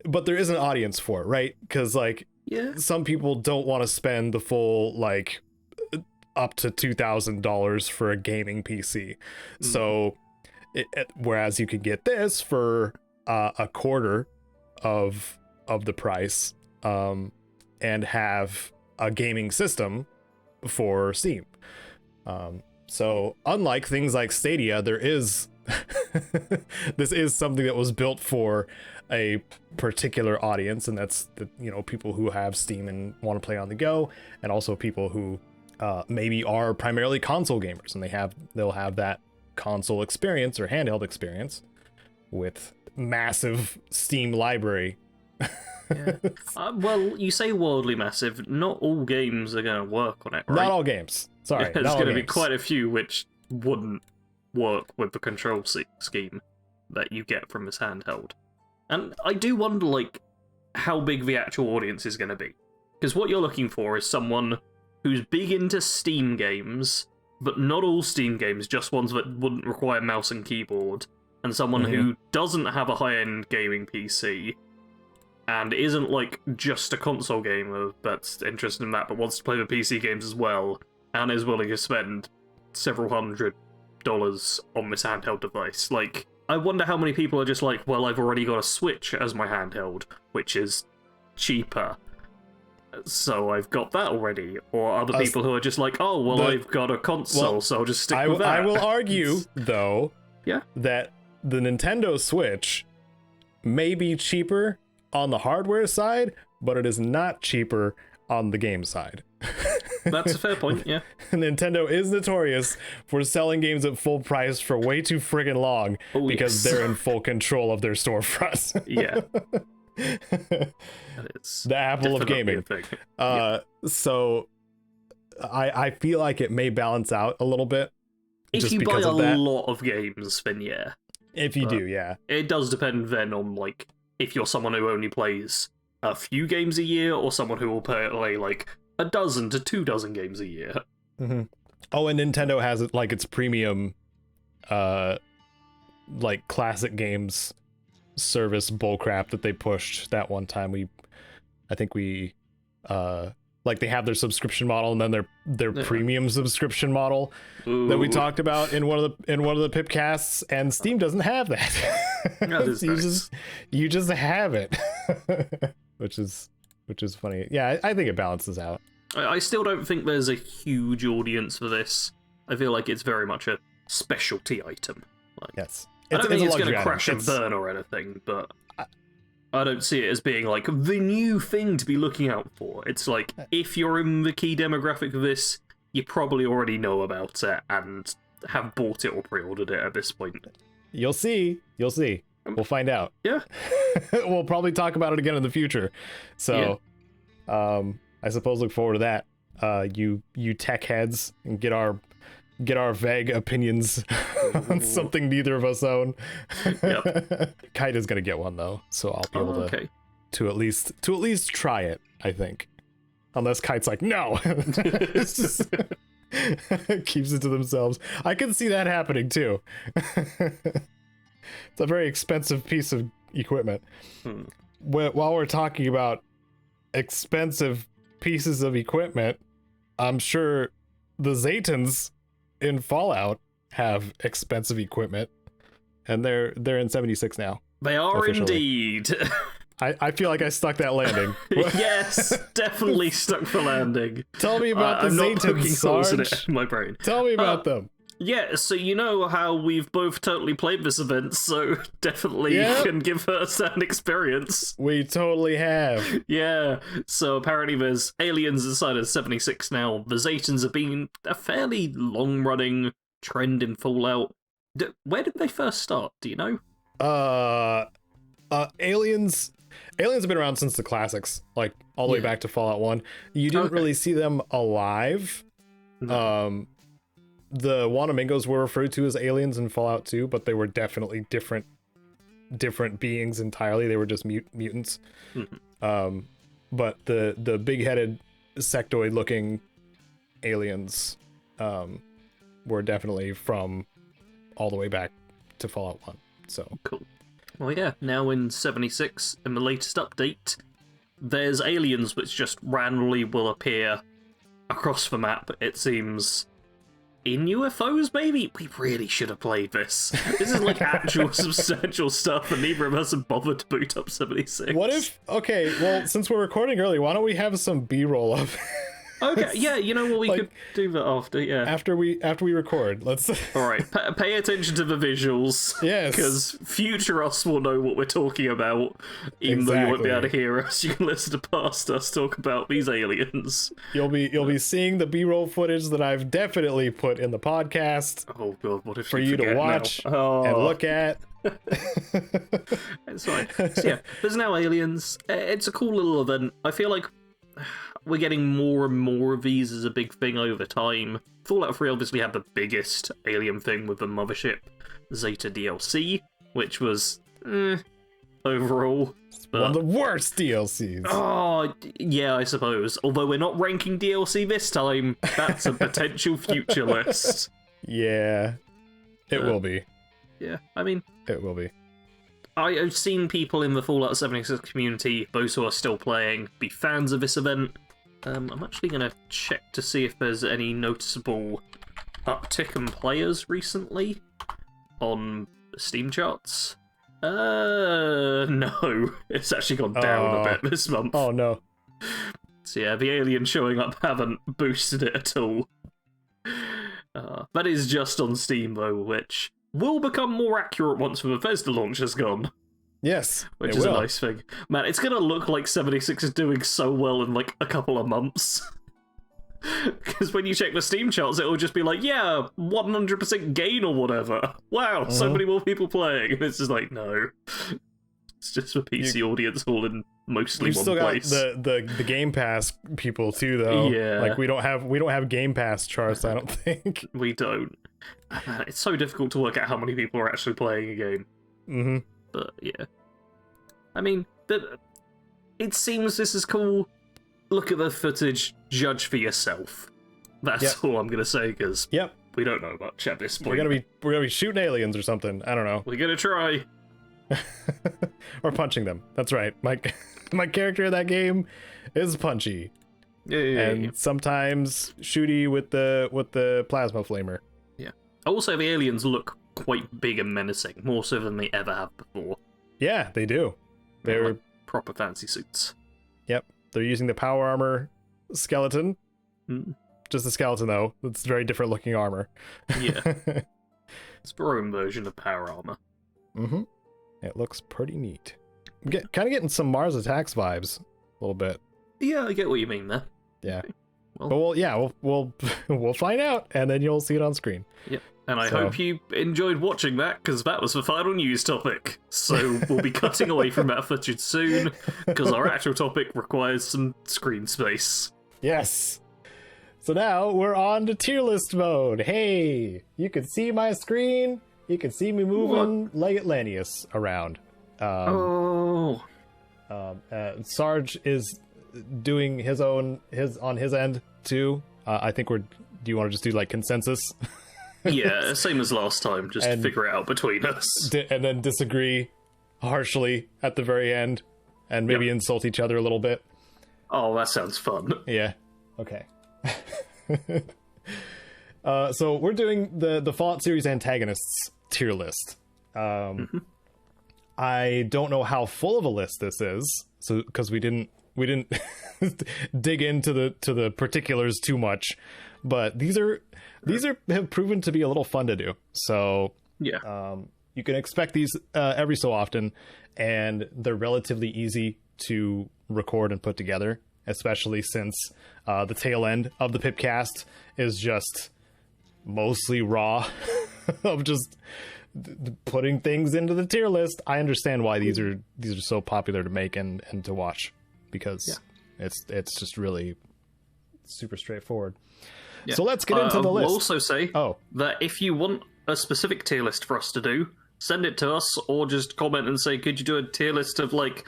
but there is an audience for it, right? Because like some people don't want to spend the full like up to $2,000 for a gaming PC. So whereas you could get this for a quarter of the price, and have a gaming system for Steam. So unlike things like Stadia, there is this is something that was built for a particular audience, and that's the people who have Steam and want to play on the go, and also people who maybe are primarily console gamers, and they'll have that console experience or handheld experience with massive Steam library. Yeah. Well, you say wildly massive. Not all games are going to work on it, right? Not all games. Sorry, There's going to be quite a few which wouldn't work with the control scheme that you get from this handheld. And I do wonder, like, how big the actual audience is going to be. Because what you're looking for is someone who's big into Steam games, but not all Steam games, just ones that wouldn't require mouse and keyboard, and someone who doesn't have a high-end gaming PC, and isn't, like, just a console gamer that's interested in that, but wants to play the PC games as well, and is willing to spend several $100 on this handheld device. Like, I wonder how many people are just like, well, I've already got a Switch as my handheld, which is cheaper, so I've got that already. Or other people who are just like, oh, well, I've got a console, so I'll just stick with that. I will argue, though, yeah, that the Nintendo Switch may be cheaper on the hardware side, but it is not cheaper on the game side. That's a fair point, yeah. Nintendo is notorious for selling games at full price for way too friggin' long because they're in full control of their storefronts. Yeah. That is the Apple of gaming. So I feel like it may balance out a little bit. If you buy a lot of games, then yeah. If you do, yeah. It does depend then on, like, if you're someone who only plays a few games a year, or someone who will play, like, a dozen to 24 games a year. Mm-hmm. Oh, and Nintendo has it like its premium, like classic games service bullcrap that they pushed that one time. I think we like they have their subscription model and then their premium subscription model that we talked about in one of the PIPCasts, and Steam doesn't have that. That is nice. You just have it, which is funny. Yeah, I think it balances out. I still don't think there's a huge audience for this. I feel like it's very much a specialty item. Like, yes. I don't think it's going to crash and burn or anything, but I don't see it as being like the new thing to be looking out for. It's like, if you're in the key demographic of this, you probably already know about it and have bought it or pre-ordered it at this point. You'll see. We'll find out. Yeah. We'll probably talk about it again in the future. So, I suppose look forward to that. You tech heads, and get our vague opinions on something neither of us own. Yep. Kite is gonna get one though, so I'll be able to at least try it, I think. Unless Kite's like, no. It's just keeps it to themselves. I can see that happening too. It's a very expensive piece of equipment. While we're talking about expensive pieces of equipment, I'm sure the Zetans in Fallout have expensive equipment, and they're in 76 now. They are officially. Indeed. I feel like I stuck that landing. Yes, definitely stuck the landing. Tell me about the Zetans, Sarge. In my brain. Tell me about them. Yeah, so you know how we've both totally played this event, so definitely can give first-hand experience. We totally have. Yeah, so apparently there's aliens inside of 76 now. The Zetans have been a fairly long-running trend in Fallout. Where did they first start, do you know? Aliens have been around since the classics, like all the way back to Fallout 1. You didn't really see them alive. No. The Wanamingos were referred to as aliens in Fallout 2, but they were definitely different beings entirely. They were just mutants. Mm-hmm. But the big-headed sectoid-looking aliens were definitely from all the way back to Fallout 1. So cool. Well, yeah, now in 76, in the latest update, there's aliens which just randomly will appear across the map, it seems. In UFOs, maybe? We really should have played this. This is like actual substantial stuff, and neither of us have bothered to boot up 76. What if... Okay, well, since we're recording early, why don't we have some B-roll of Okay, yeah, you know what, we could do that after, yeah. After we record, let's. All right, pay attention to the visuals. Yes, because future us will know what we're talking about, even though you won't be able to hear us. You can listen to past us talk about these aliens. You'll be seeing the B-roll footage that I've definitely put in the podcast. Oh god, what if for you to watch and look at? It's fine. So yeah, there's now aliens. It's a cool little event. I feel like we're getting more and more of these as a big thing over time. Fallout 3 obviously had the biggest alien thing with the Mothership Zeta DLC, which was overall one of the worst DLCs. Oh, yeah, I suppose. Although we're not ranking DLC this time, that's a potential future list. Yeah, it will be. Yeah, I mean, it will be. I've seen people in the Fallout 76 community, those who are still playing, be fans of this event. I'm actually going to check to see if there's any noticeable uptick in players recently on the Steam charts. No. It's actually gone down a bit this month. Oh, no. So yeah, the aliens showing up haven't boosted it at all. That is just on Steam, though, which will become more accurate once the Bethesda launch has gone. Yes, which is a nice thing. Man, it's going to look like 76 is doing so well in, like, a couple of months. Because when you check the Steam charts, it will just be like, yeah, 100% gain or whatever. Wow, so many more people playing. And it's just like, no. It's just for PC audience all in mostly one place. You still got the Game Pass people too, though. Yeah. Like we don't have Game Pass charts, I don't think. We don't. Man, it's so difficult to work out how many people are actually playing a game. Mm-hmm. But yeah. I mean, it seems this is cool. Look at the footage, judge for yourself. That's all I'm gonna say, because we don't know much at this point. We're gonna be shooting aliens or something. I don't know. We're gonna try. Or punching them. That's right. My character in that game is punchy. And sometimes shooty with the plasma flamer. Yeah. Also, the aliens look quite big and menacing, more so than they ever have before. Yeah, they do. They're like proper fancy suits. Yep. They're using the power armor skeleton. Just a skeleton, though. It's very different looking armor. Yeah. It's their own version of power armor. Mm-hmm. It looks pretty neat. I'm kind of getting some Mars Attacks vibes a little bit. Yeah, I get what you mean there. Yeah. Well, we'll find out, and then you'll see it on screen. Yep. And I hope you enjoyed watching that, because that was the final news topic. So we'll be cutting away from that footage soon, because our actual topic requires some screen space. Yes. So now we're on to tier list mode. Hey, you can see my screen. You can see me moving like Atlanteus around. Sarge is doing his on his end too. I think do you want to just do like consensus? Yeah, same as last time. Just figure it out between us. And then disagree harshly at the very end. And maybe insult each other a little bit. Oh, that sounds fun. Yeah. Okay. So we're doing the Fallout series antagonists tier list. I don't know how full of a list this is, so because we didn't dig into the particulars too much, but these have proven to be a little fun to do. So you can expect these every so often, and they're relatively easy to record and put together, especially since the tail end of the PIPCAST is just mostly raw of just putting things into the tier list. I understand why these are so popular to make and to watch, because it's just really super straightforward. Yeah. So let's get into the list. I'll also say that if you want a specific tier list for us to do, send it to us, or just comment and say, could you do a tier list of like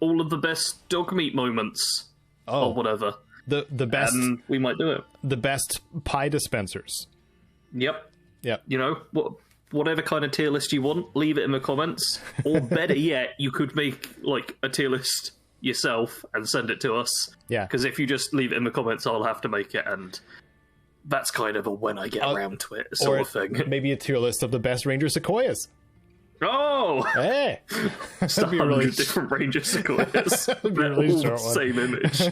all of the best dog meat moments or whatever. The best, and we might do it. The best pie dispensers. Yep. Yep. You know, whatever kind of tier list you want, leave it in the comments. Or better yet, you could make like a tier list yourself and send it to us. Yeah. Because if you just leave it in the comments, I'll have to make it, and that's kind of a when I get around to it sort of thing. Maybe a tier list of the best Ranger Sequoias. Oh! Hey! Just 100 different Ranger Sequoias. They're all the same image.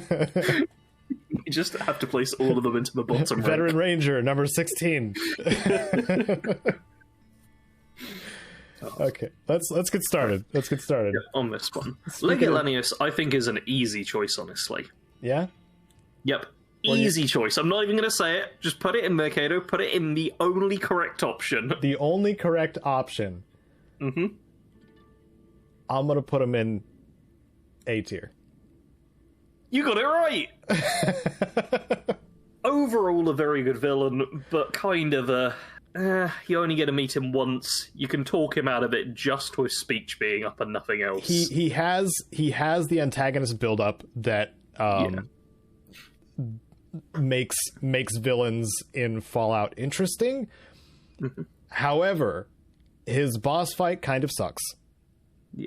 You just have to place all of them into the bottom Veteran rank. Ranger, number 16. Okay, let's get started. Let's get started. Yeah, on this one. Legilanius, I think, is an easy choice, honestly. Yeah? Yep. Easy choice. I'm not even going to say it. Just put it in there, Caedo. Put it in the only correct option. The only correct option. Mm-hmm. I'm going to put him in A tier. You got it right! Overall, a very good villain, but kind of a... you only get to meet him once. You can talk him out of it just with speech being up and nothing else. He has the antagonist build-up that makes villains in Fallout interesting. Mm-hmm. However, his boss fight kind of sucks. Yeah.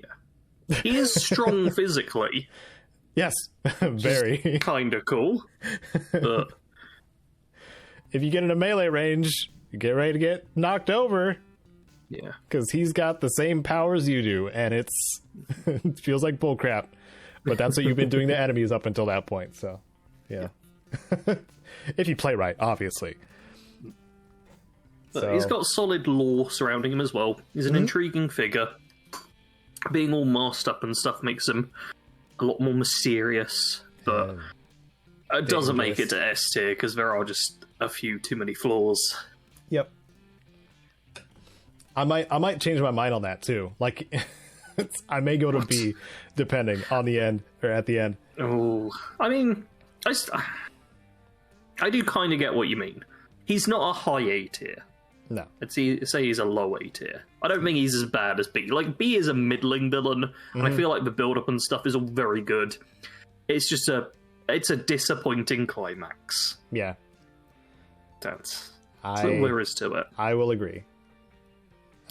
He is strong physically. Yes, very. Kind of cool. But if you get in a melee range, you get ready to get knocked over. yeah. Because he's got the same powers you do, and it feels like bullcrap. But that's what you've been doing to enemies up until that point, so yeah. If you play right, obviously. But So- he's got solid lore surrounding him as well. He's an intriguing figure. Being all masked up and stuff makes him a lot more mysterious, but it doesn't make it to S tier because there are just a few too many flaws. Yep. I might change my mind on that too. Like, I may go to B, depending on the end or at the end. Oh, I mean, I do kind of get what you mean. He's not a high A tier. No. I'd say he's a low A tier. I don't think he's as bad as B. Like, B is a middling villain, and I feel like the build-up and stuff is all very good. It's just it's a disappointing climax. Yeah. That's what there is to it. I will agree.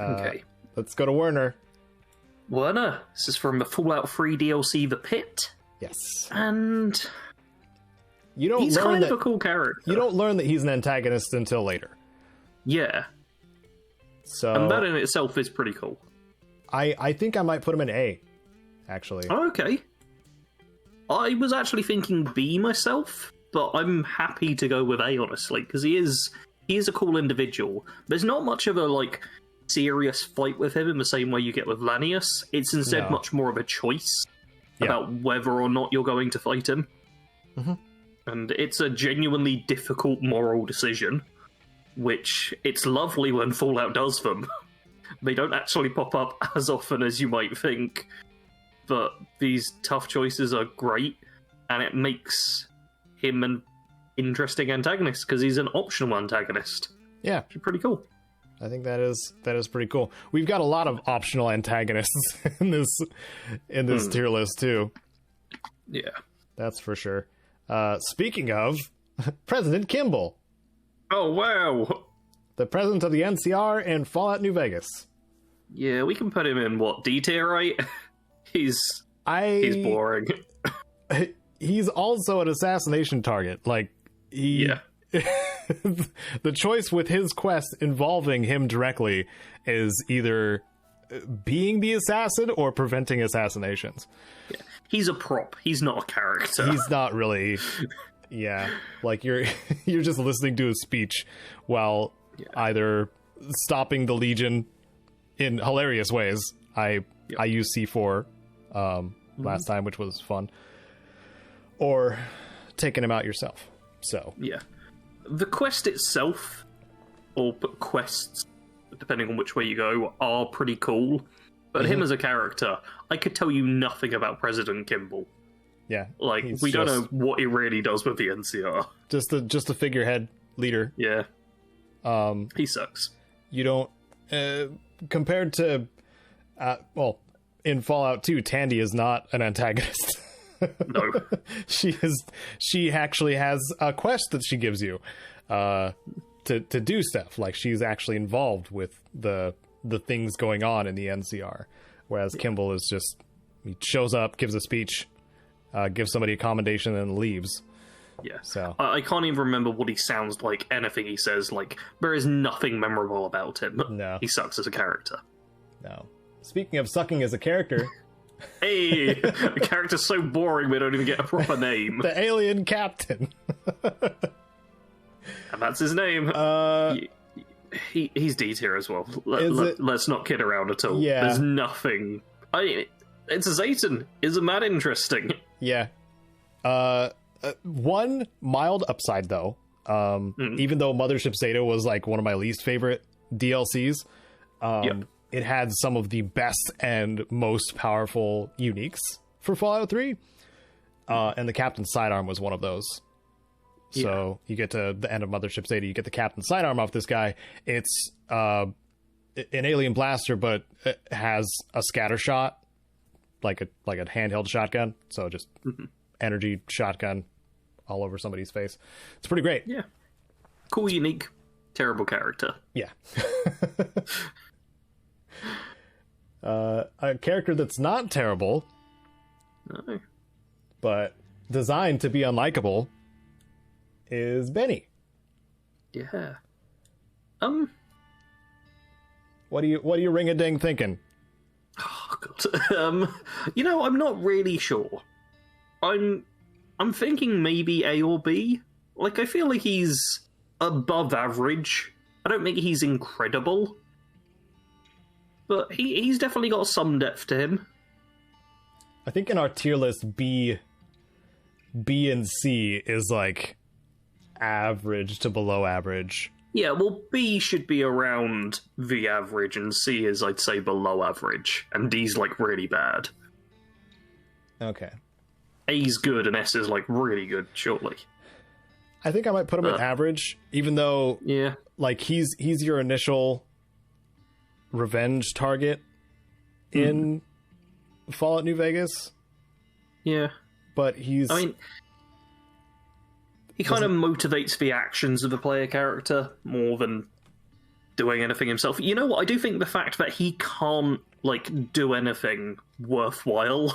Okay. Let's go to Werner. Werner, this is from the Fallout 3 DLC, The Pit, Yes. and You don't he's learn kind that of a cool character. you don't learn that he's an antagonist until later. Yeah, So and that in itself is pretty cool. I think I might put him in A, actually. Okay. I was actually thinking B myself, but I'm happy to go with A, honestly, because he is a cool individual. There's not much of a, like, serious fight with him in the same way you get with Lanius. It's instead No. much more of a choice Yeah. about whether or not you're going to fight him. Mhm. And it's a genuinely difficult moral decision, which it's lovely when Fallout does them. They don't actually pop up as often as you might think, but these tough choices are great, and it makes him an interesting antagonist because he's an optional antagonist. Yeah, Which is pretty cool. I think that is pretty cool. We've got a lot of optional antagonists in this tier list too. Yeah. That's for sure. Speaking of, President Kimball, Oh, wow! the president of the NCR in Fallout New Vegas. Yeah, we can put him in, what, D tier, right? He's boring. He's also an assassination target. Like, Yeah. the choice with his quest involving him directly is either being the assassin or preventing assassinations. He's a prop. He's not a character. He's not really. Yeah, like you're just listening to his speech while either stopping the Legion in hilarious ways. I used C4 last time, which was fun, or taking him out yourself. So Yeah. The quest itself, or quests, depending on which way you go, are pretty cool. But him as a character, I could tell you nothing about President Kimball. yeah, Like, he's we don't know just- what he really does with the NCR. just a figurehead leader. Yeah. He sucks. You don't compared to well, in Fallout 2, Tandy is not an antagonist. No. She actually has a quest that she gives you to do stuff. Like, she's actually involved with the things going on in the NCR, whereas Kimball is just, he shows up, gives a speech, gives somebody a commendation, and leaves. Yeah. So I can't even remember what he sounds like, anything he says. Like, there is nothing memorable about him. No. He sucks as a character. no. Speaking of sucking as a character, Hey! The character's so boring we don't even get a proper name. the alien captain. And that's his name. He's D tier as well. Let's not kid around at all. Yeah. There's nothing. It's a Zetan. Isn't that interesting? Yeah. One mild upside though. Even though Mothership Zeta was like one of my least favorite DLCs, it had some of the best and most powerful uniques for Fallout 3. And the Captain's Sidearm was one of those. So you get to the end of Mothership Zeta, you get the Captain's Sidearm off this guy. It's an alien blaster, but it has a scatter shot, like a handheld shotgun. So just energy shotgun all over somebody's face. It's pretty great. Yeah. Cool, unique, terrible character. Yeah. A character that's not terrible, No. but designed to be unlikable, is Benny. Yeah. What do you ring-a-ding thinking? Oh god. I'm not really sure. I'm thinking maybe A or B. Like, I feel like he's above average. I don't think he's incredible. But he's definitely got some depth to him. I think in our tier list, B and C is like average to below average. Yeah, well, B should be around the average, and C is, I'd say, below average, and D's, like, really bad. Okay. A's good, and S is, like, really good, surely. I think I might put him at average, even though, Yeah. like, he's your initial revenge target in Fallout New Vegas, Yeah. but he's... I mean, he kind of motivates the actions of the player character more than doing anything himself. You know what? I do think the fact that he can't, like, do anything worthwhile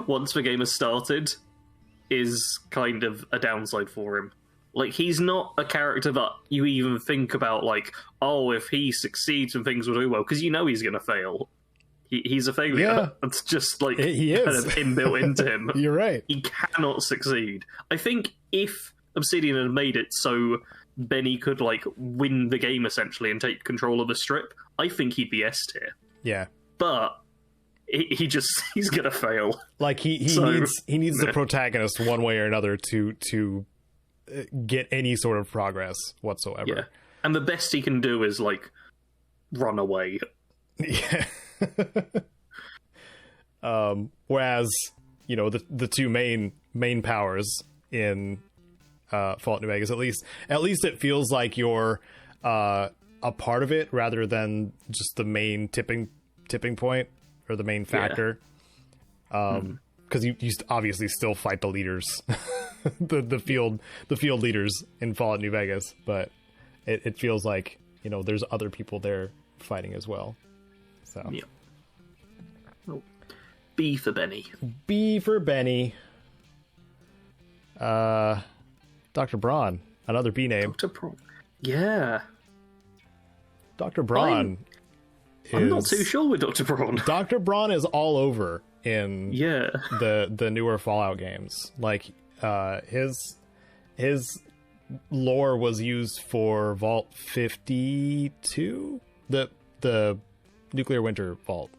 once the game has started is kind of a downside for him. Like, he's not a character that you even think about, like, oh, if he succeeds and things will do well, because you know he's going to fail. He's a failure. Yeah. It's just, like, He is. kind of inbuilt into him. You're right. He cannot succeed. I think if Obsidian had made it so Benny could, like, win the game, essentially, and take control of the strip, I think he'd be S tier. Yeah. But he's gonna fail. Like, he needs the protagonist one way or another to get any sort of progress whatsoever. Yeah. And the best he can do is, like, run away. Yeah. Whereas, you know, the two main powers in Fallout New Vegas, at least it feels like you're a part of it rather than just the main tipping point or the main factor. Because you obviously still fight the leaders, the field leaders in Fallout New Vegas, but it feels like, you know, there's other people there fighting as well. So Yeah. Oh. B for Benny. B for Benny. Dr. Braun, another B name. Dr. Braun. Yeah. Dr. Braun. I'm not too sure with Dr. Braun. Dr. Braun is all over in Yeah. the newer Fallout games. Like, his lore was used for Vault 52, the Nuclear Winter Vault.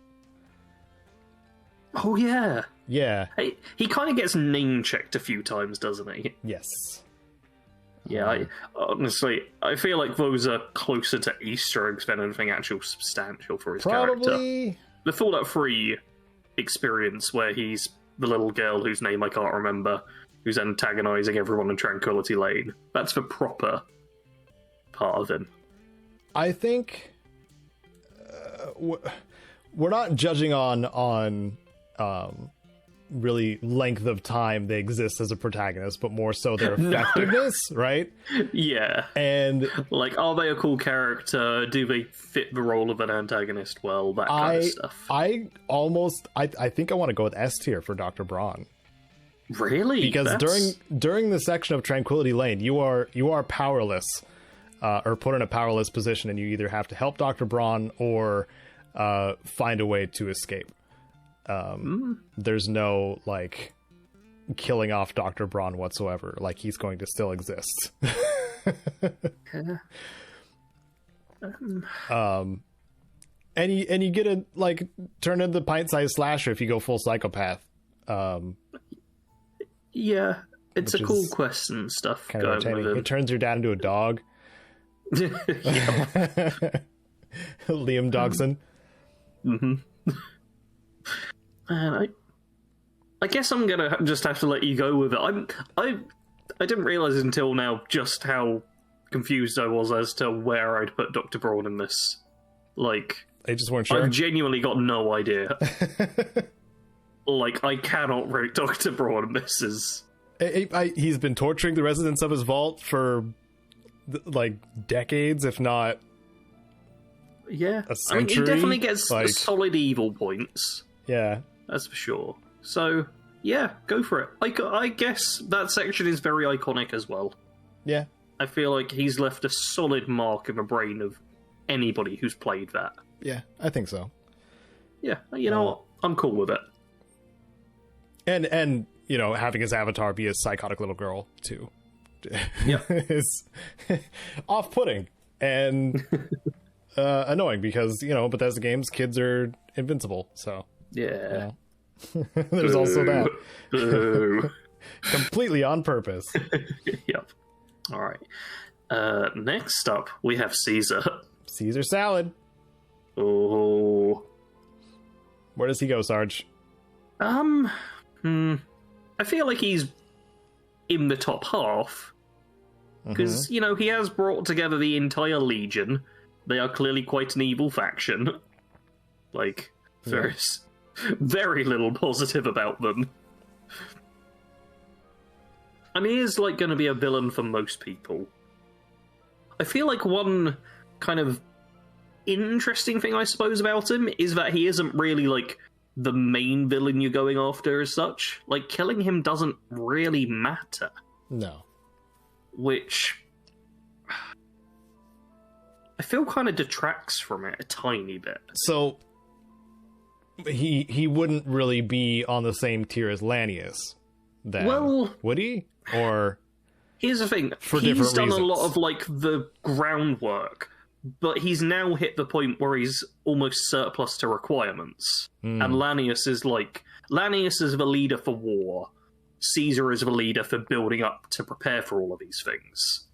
Oh, yeah. Yeah. Hey, he kind of gets name-checked a few times, doesn't he? Yes. Yeah, honestly, I feel like those are closer to Easter eggs than anything actual substantial for his character. Probably. The Fallout 3 experience where he's the little girl whose name I can't remember, who's antagonizing everyone in Tranquility Lane. That's the proper part of him. I think we're not judging on really length of time they exist as a protagonist, but more so their effectiveness, right? Yeah. And like, are they a cool character? Do they fit the role of an antagonist well? That kind of stuff. I think I want to go with S tier for Dr. Braun. Really? Because during the section of Tranquility Lane, you are powerless, or put in a powerless position, and you either have to help Dr. Braun or find a way to escape. There's no, like, killing off Dr. Braun whatsoever. Like, he's going to still exist. And you get to, like, turn into the pint-sized slasher if you go full psychopath. Yeah, it's a cool quest and stuff. Kind of entertaining. It turns your dad into a dog. Liam Dogson. Mm-hmm. Man, I guess I'm gonna just have to let you go with it. I didn't realize until now just how confused I was as to where I'd put Dr. Braun in this. Like, I just weren't sure. I've genuinely got no idea. Like, I cannot rate Dr. Braun. This is... He's been torturing the residents of his vault for, like, decades, if not... Yeah. A century? I mean, he definitely gets like... solid evil points. Yeah. That's for sure. So, yeah, go for it. I guess that section is very iconic as well. Yeah. I feel like he's left a solid mark in the brain of anybody who's played that. Yeah, I think so. Yeah, you know what? I'm cool with it. And you know, having his avatar be a psychotic little girl too, is off-putting and annoying because, you know, Bethesda games, kids are invincible. So yeah, you know. There's also that. Boo. Completely on purpose. Yep. All right. Next up, we have Caesar. Caesar salad. Oh. Where does he go, Sarge? I feel like he's in the top half. Because, you know, he has brought together the entire Legion. They are clearly quite an evil faction. Like, there's very little positive about them. And he is, like, going to be a villain for most people. I feel like one kind of interesting thing, I suppose, about him is that he isn't really, like, the main villain you're going after as such. Like, killing him doesn't really matter. No. Which I feel kind of detracts from it a tiny bit. So he wouldn't really be on the same tier as Lanius then, well, would he? Or here's the thing, he's done a lot of, like, the groundwork, but he's now hit the point where he's almost surplus to requirements. And Lanius is the leader for war. Caesar is the leader for building up to prepare for all of these things.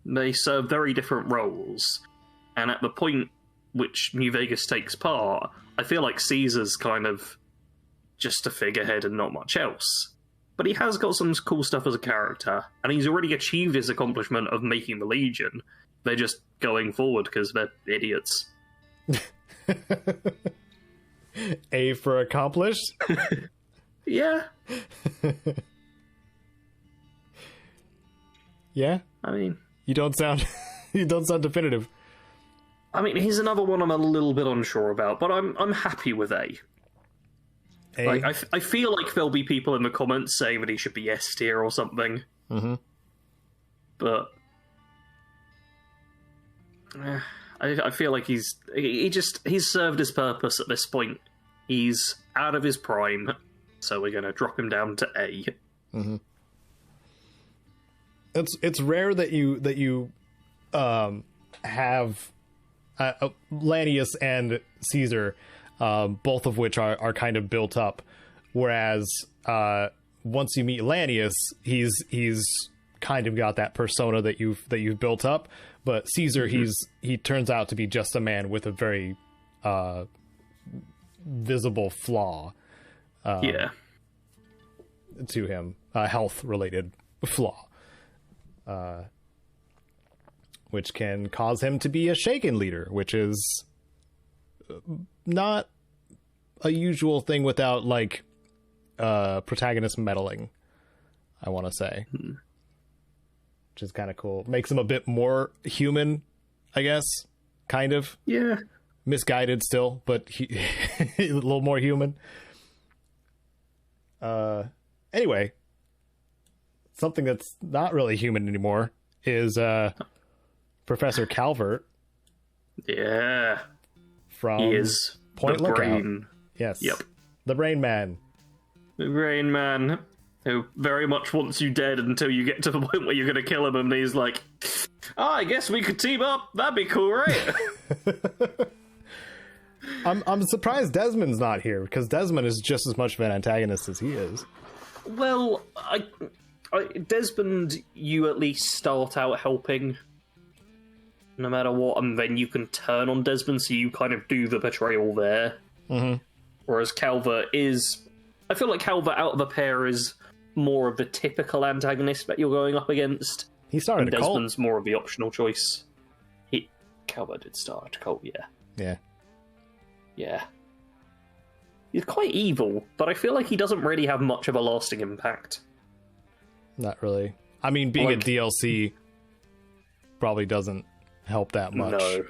They serve very different roles. And at the point which New Vegas takes part, I feel like Caesar's kind of just a figurehead and not much else. But he has got some cool stuff as a character, and he's already achieved his accomplishment of making the Legion. They're just going forward because they're idiots. A for accomplished? Yeah. Yeah? I mean... You don't sound definitive. I mean, he's another one I'm a little bit unsure about, but I'm happy with A. Like, I feel like there'll be people in the comments saying that he should be S tier or something. But I feel like he's served his purpose at this point. He's out of his prime, so we're gonna drop him down to A. It's rare that you have Lanius and Caesar, both of which are kind of built up, whereas once you meet Lanius, he's kind of got that persona that you've built up, but Caesar he turns out to be just a man with a very visible flaw to him, a health related flaw, which can cause him to be a shaken leader, which is not a usual thing without, like, protagonist meddling, I want to say. Which is kind of cool. Makes him a bit more human, I guess. Kind of. Yeah. Misguided still, but a little more human. Anyway, something that's not really human anymore is Professor Calvert. Yeah. From he is Point the Lookout. Brain. Yes. Yep. The Brain Man. The Brain Man. who very much wants you dead until you get to the point where you're going to kill him, and he's like, I guess we could team up. That'd be cool, right? I'm surprised Desmond's not here, because Desmond is just as much of an antagonist as he is. Well, Desmond, you at least start out helping, no matter what, and then you can turn on Desmond, so you kind of do the betrayal there. Mm-hmm. Whereas Calvert is... I feel like Calvert, out of the pair, is more of the typical antagonist that you're going up against. He started a cult. Desmond's more of the optional choice. Calvert did start a cult, yeah. Yeah. Yeah. He's quite evil, but I feel like he doesn't really have much of a lasting impact. Not really. I mean, being like, a DLC probably doesn't help that much. No,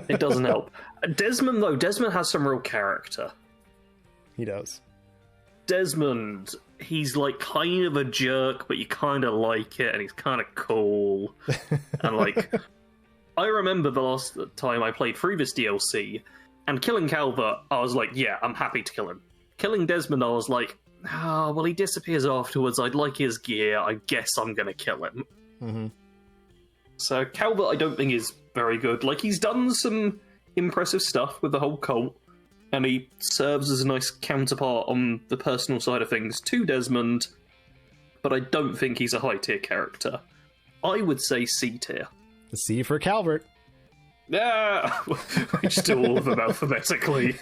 it doesn't help. Desmond, though, Desmond has some real character. He does. Desmond, he's like kind of a jerk, but you kind of like it, and he's kind of cool. And like, I remember the last time I played through this DLC, and killing Calvert, I was like, yeah, I'm happy to kill him. Killing Desmond, I was like, well, he disappears afterwards. I'd like his gear. I guess I'm gonna kill him. Mm-hmm. So Calvert, I don't think is very good. Like, he's done some impressive stuff with the whole cult, and he serves as a nice counterpart on the personal side of things to Desmond, but I don't think he's a high-tier character. I would say C-tier. C for Calvert. Yeah, we just do all of them alphabetically.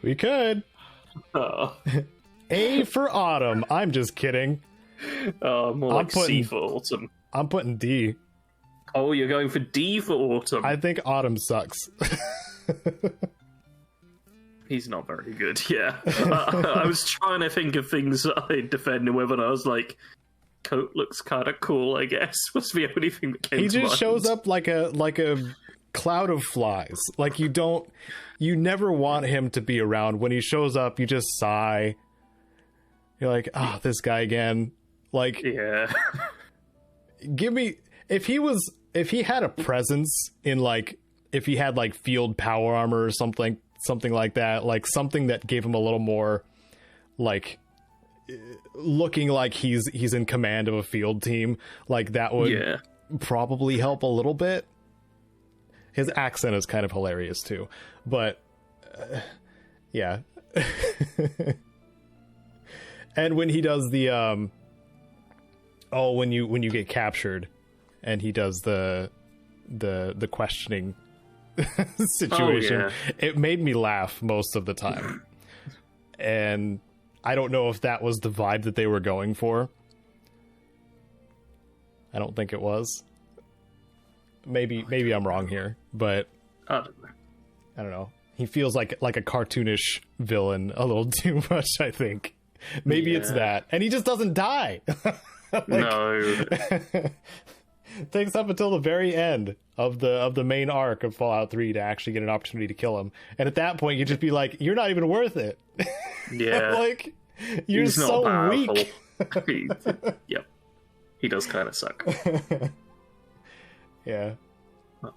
We could. A for Autumn. I'm just kidding. More like C for Autumn. I'm putting D. Oh, you're going for D for Autumn. I think Autumn sucks. He's not very good, yeah. I was trying to think of things that I'd defend him with, and I was like, coat looks kind of cool, I guess. Was the only thing that came to mind. He just shows up like a cloud of flies. Like, you never want him to be around. When he shows up, you just sigh. You're like, oh, this guy again. Like, yeah. Give me, if he had a presence in, like, if he had like field power armor or something like that, like something that gave him a little more, like, looking like he's in command of a field team, like that would probably help a little bit. His accent is kind of hilarious too, but yeah. And when he does the when you get captured and he does the questioning situation, it made me laugh most of the time. And I don't know if that was the vibe that they were going for. I don't think it was. Maybe I'm wrong here, but I don't know. He feels like a cartoonish villain a little too much, I think. Maybe it's that. And he just doesn't die. Like, no. Takes up until the very end of the main arc of Fallout 3 to actually get an opportunity to kill him. And at that point, you just be like, you're not even worth it. Yeah. Like, you're so weak. Yep. He does kind of suck. Yeah. Well,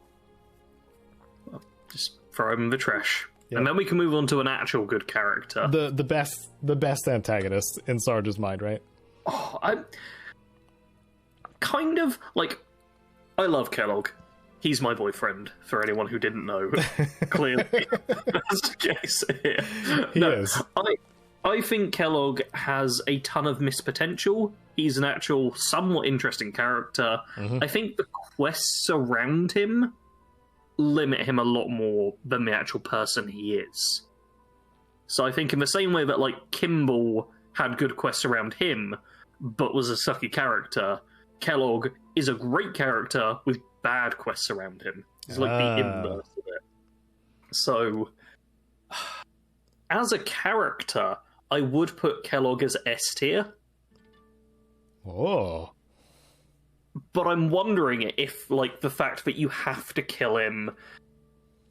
just throw him in the trash. Yep. And then we can move on to an actual good character. The best antagonist in Sarge's mind, right? Oh, I'm kind of like, I love Kellogg. He's my boyfriend, for anyone who didn't know. Clearly, that's the case here. He is. I think Kellogg has a ton of missed potential. He's an actual somewhat interesting character. Mm-hmm. I think the quests around him limit him a lot more than the actual person he is. So I think in the same way that, like, Kimball had good quests around him, but was a sucky character, Kellogg is a great character with bad quests around him. He's like the inverse of it. So, as a character, I would put Kellogg as S tier. Oh. But I'm wondering if, like, the fact that you have to kill him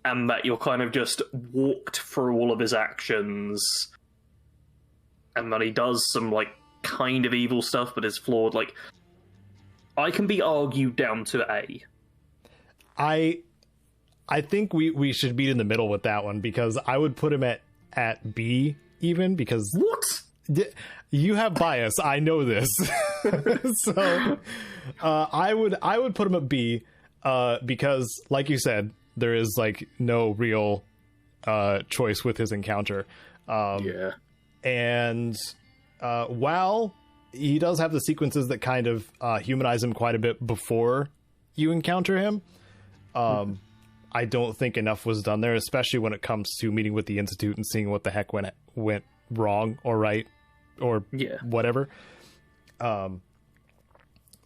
and that you're kind of just walked through all of his actions and that he does some, like, kind of evil stuff but is flawed, like, I can be argued down to A. I think we should be in the middle with that one, because I would put him at B even, because... What? You have bias. I know this. So I would put him at B because, like you said, there is like no real choice with his encounter. And while he does have the sequences that kind of humanize him quite a bit before you encounter him, I don't think enough was done there, especially when it comes to meeting with the Institute and seeing what the heck went wrong or right or whatever. A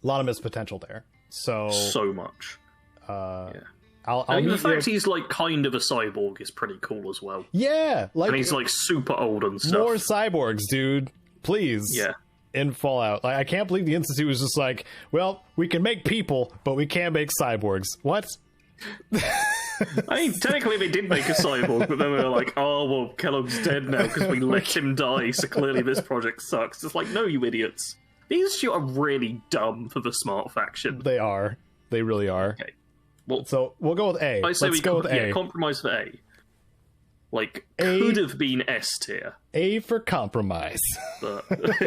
lot of missed potential there. So much. The fact he's like kind of a cyborg is pretty cool as well. Yeah, like, and he's like super old and stuff. More cyborgs, dude. Please. Yeah. In Fallout. Like, I can't believe the Institute was just like, well, we can make people, but we can't make cyborgs. What? I mean, technically they did make a cyborg, but then they were like, oh, well, Kellogg's dead now because we let him die, so clearly this project sucks. It's like, no, you idiots. These two are really dumb for the smart faction. They are. They really are. Okay. Well, so we'll go with A. I say Let's go with A. Yeah, compromise for A. Like, could have been S tier. A for compromise. But,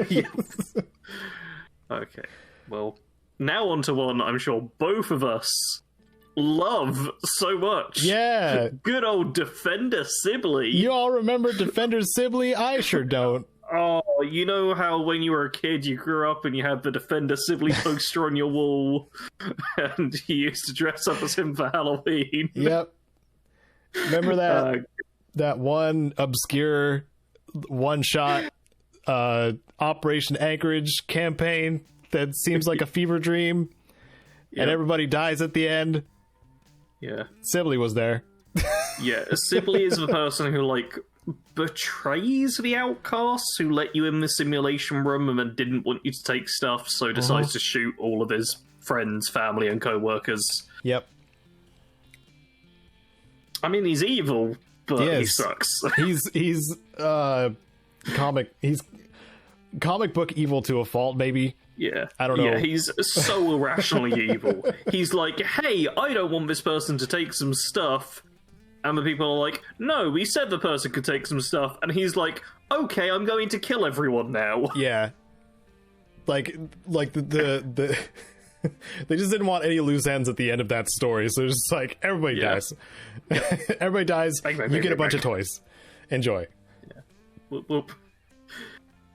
yes. Okay. Well, now on to one I'm sure both of us love so much. Yeah. Good old Defender Sibley. You all remember Defender Sibley? I sure don't. Oh, you know how when you were a kid you grew up and you had the Defender Sibley poster on your wall and you used to dress up as him for Halloween? Yep. Remember that that one obscure one-shot Operation Anchorage campaign that seems like a fever dream and everybody dies at the end? Yeah. Sibley was there. Yeah, Sibley is the person who, like, betrays the outcasts who let you in the simulation room and then didn't want you to take stuff, so decides to shoot all of his friends, family, and co-workers. Yep. I mean, he's evil, but he sucks. he's comic book evil to a fault, maybe. Yeah. I don't know. Yeah, he's so irrationally evil. He's like, hey, I don't want this person to take some stuff. And the people are like, no, we said the person could take some stuff. And he's like, okay, I'm going to kill everyone now. Yeah. Like the they just didn't want any loose ends at the end of that story. So it's just like, everybody dies. Everybody dies. You get a bunch of toys. Enjoy. Yeah. Whoop, whoop.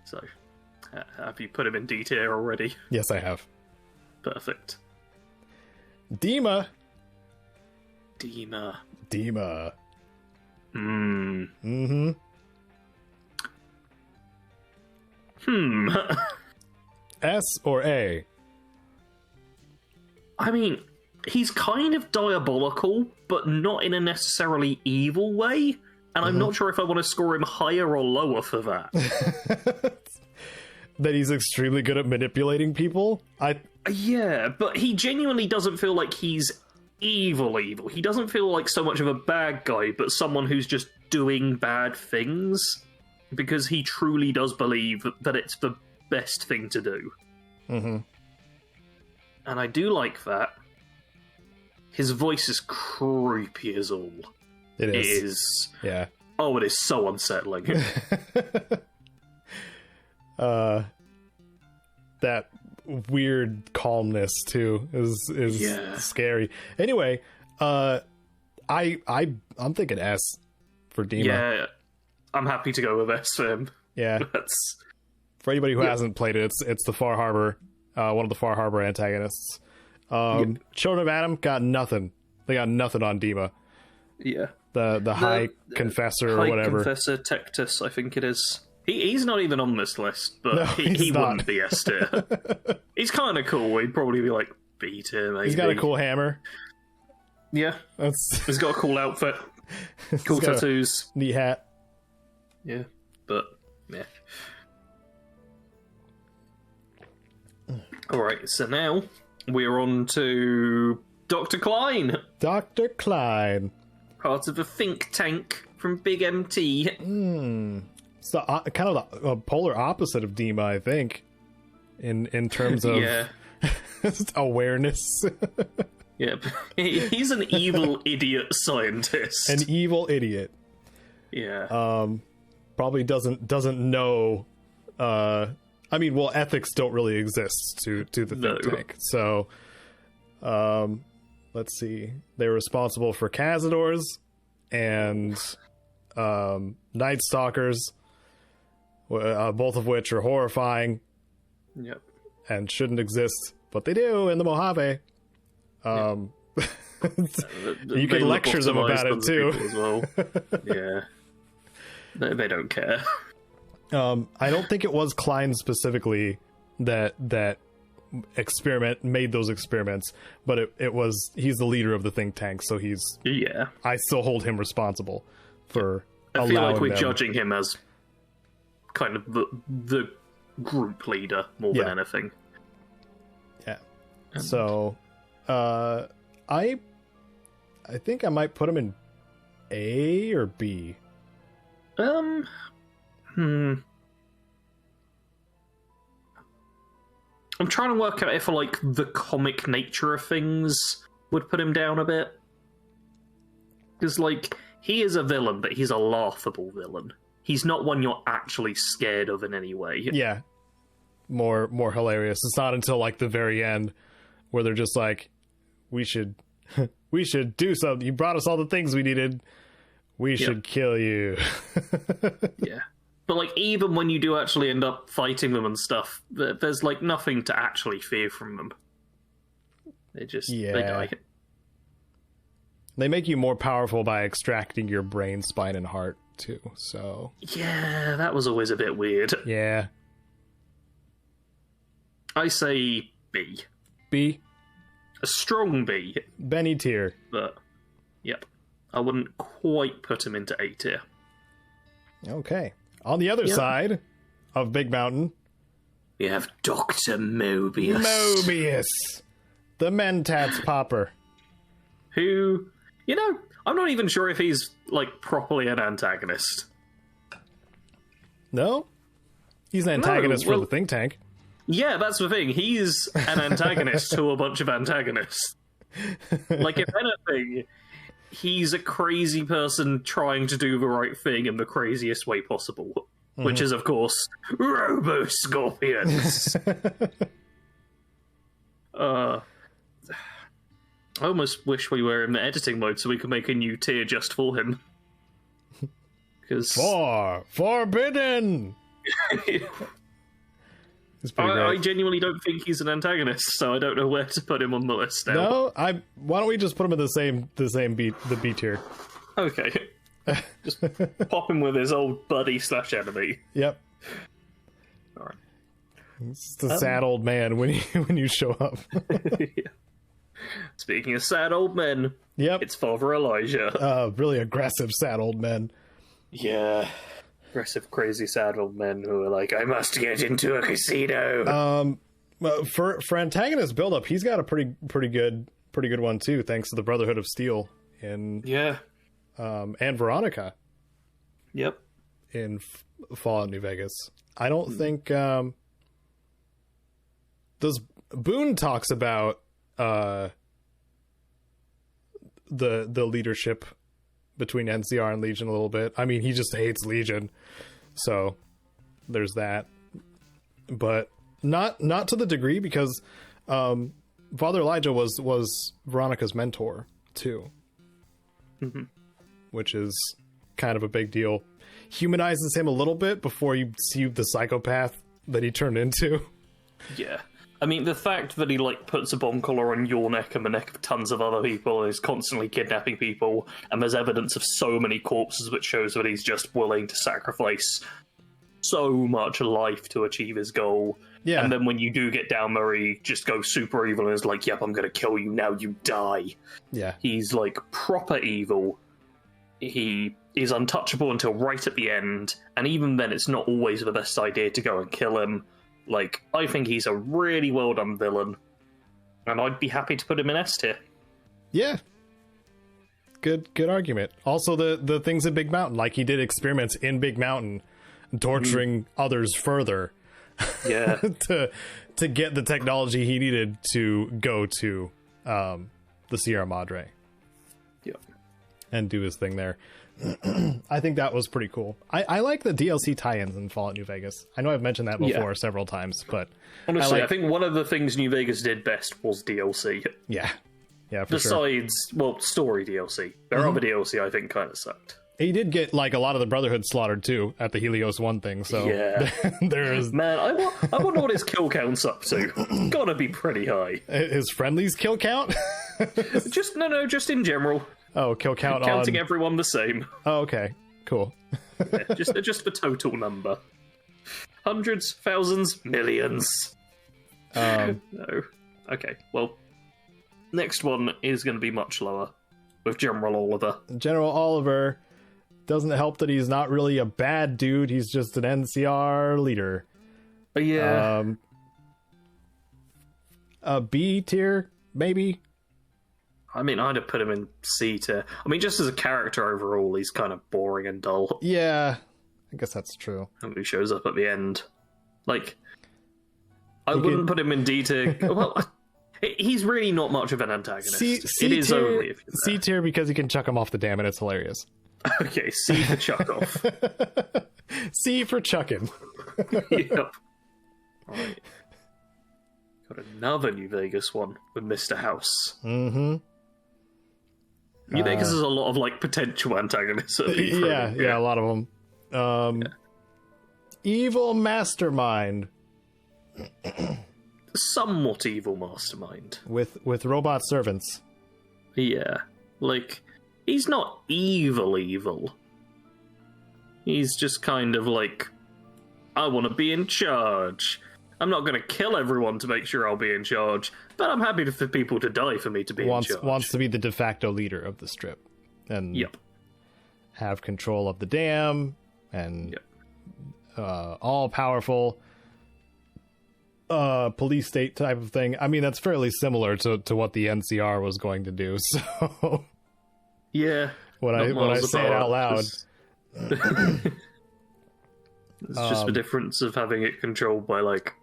So, have you put him in D tier already? Yes, I have. Perfect. Dima. S or A? I mean, he's kind of diabolical, but not in a necessarily evil way. And I'm not sure if I want to score him higher or lower for that. That he's extremely good at manipulating people? Yeah, but he genuinely doesn't feel like he's evil. He doesn't feel like so much of a bad guy, but someone who's just doing bad things. Because he truly does believe that it's the best thing to do. And I do like that. His voice is creepy as all. It is. It is. Yeah. Oh, it is so unsettling. That weird calmness too is scary. Anyway, I'm thinking S for Dima. Yeah, I'm happy to go with S for him. Yeah. For anybody who hasn't played it, it's the Far Harbor, one of the Far Harbor antagonists. Children of Adam got nothing. They got nothing on Dima. Yeah. The High Confessor or whatever. High Confessor Tectus, I think it is. He's not even on this list, but No, he wouldn't be S tier. He's kind of cool. He'd probably be like B tier, maybe. He's got a cool hammer. Yeah. He's got a cool outfit. Cool tattoos. Neat hat. Yeah, but, yeah. Alright, so now we're on to Dr. Klein. Dr. Klein. Part of a think tank from Big MT. It's the, kind of the polar opposite of Dima, I think, in terms of awareness. Yep. He's an evil idiot scientist. An evil idiot. Yeah. Probably doesn't know I mean, well, ethics don't really exist to the think tank. So, let's see. They're responsible for Cazadors and Night Stalkers, both of which are horrifying. Yep. And shouldn't exist, but they do in the Mojave. You can lecture them about it too. As well. Yeah. They don't care. I don't think it was Klein specifically that made those experiments, but it was, he's the leader of the think tank, so I still hold him responsible for I feel like we're judging him as kind of the group leader more than anything. Yeah. So I think I might put him in A or B. I'm trying to work out if like the comic nature of things would put him down a bit. Because like he is a villain, but he's a laughable villain. He's not one you're actually scared of in any way. Yeah. More hilarious. It's not until like the very end where they're just like, we should do something. You brought us all the things we needed. We should kill you. Yeah. But like even when you do actually end up fighting them and stuff, there's like nothing to actually fear from them. They just they die. They make you more powerful by extracting your brain, spine, and heart too. So yeah, that was always a bit weird. Yeah. I say B. B? A strong B. Benny tier. But, yep. I wouldn't quite put him into A tier. Okay. On the other side of Big Mountain, we have Dr. Mobius. Mobius! The Mentats Popper. Who, I'm not even sure if he's, like, properly an antagonist. No? He's an antagonist for the think tank. Yeah, that's the thing. He's an antagonist to a bunch of antagonists. Like, if anything, he's a crazy person trying to do the right thing in the craziest way possible. Which is, of course, Robo-Scorpions. I almost wish we were in the editing mode so we could make a new tier just for him. Because Forbidden! I genuinely don't think he's an antagonist, so I don't know where to put him on the list now. No, why don't we just put him in the same B tier? Okay. Just pop him with his old buddy / enemy. Yep. Alright. It's the sad old man when you show up. Yeah. Speaking of sad old men, it's Father Elijah. Really aggressive sad old men. Yeah. Aggressive, crazy, sad old men who are like, I must get into a casino. Well, for antagonist build-up, he's got a pretty good one too, thanks to the Brotherhood of Steel and Veronica. Yep. In Fallout New Vegas. I don't think does Boone talks about the leadership between NCR and Legion a little bit. I mean, he just hates Legion, so there's that. But not to the degree, because Father Elijah was Veronica's mentor too, which is kind of a big deal. Humanizes him a little bit before you see the psychopath that he turned into. Yeah. I mean, the fact that he, like, puts a bomb collar on your neck and the neck of tons of other people and is constantly kidnapping people, and there's evidence of so many corpses which shows that he's just willing to sacrifice so much life to achieve his goal. Yeah. And then when you do get down there, he just goes super evil and is like, yep, I'm gonna kill you, now you die. Yeah. He's, like, proper evil. He is untouchable until right at the end, and even then it's not always the best idea to go and kill him. Like, I think he's a really well-done villain, and I'd be happy to put him in S tier. Yeah. Good argument. Also, the things in Big Mountain, like he did experiments in Big Mountain, torturing others further. Yeah. to get the technology he needed to go to the Sierra Madre. Yep. And do his thing there. I think that was pretty cool. I like the DLC tie-ins in Fallout New Vegas. I know I've mentioned that before several times, but honestly, I think one of the things New Vegas did best was DLC. Yeah, for Besides, well, story DLC. Their other DLC, I think, kind of sucked. He did get like a lot of the Brotherhood slaughtered too at the Helios 1 thing. So yeah, there is. Man, I wonder what his kill count's up to. Gotta be pretty high. His friendlies kill count? just in general. Oh, kill count counting on... everyone the same. Oh, okay, cool. Yeah, just the total number. Hundreds, thousands, millions. No. Okay, well, next one is going to be much lower with General Oliver. General Oliver doesn't help that he's not really a bad dude. He's just an NCR leader. Yeah. A B tier, maybe. I mean, I'd have put him in C tier. I mean, just as a character overall, he's kind of boring and dull. Yeah, I guess that's true. And he shows up at the end. Like, I wouldn't put him in D tier. Well, he's really not much of an antagonist. It is only if you're there. C tier because he can chuck him off the dam and it's hilarious. Okay, C for chuck off. C for chucking. Yep. Alright. Got another New Vegas one with Mr. House. Mm-hmm. New Vegas has a lot of like potential antagonists. Yeah, a lot of them. Evil mastermind. Somewhat evil mastermind. With robot servants. Yeah. Like, he's not evil. He's just kind of like, I want to be in charge. I'm not going to kill everyone to make sure I'll be in charge, but I'm happy for people to die for me to be in charge. Wants to be the de facto leader of the strip. And have control of the dam and all-powerful police state type of thing. I mean, that's fairly similar to what the NCR was going to do, so... Yeah. When I say it out loud... It's just the difference of having it controlled by, like,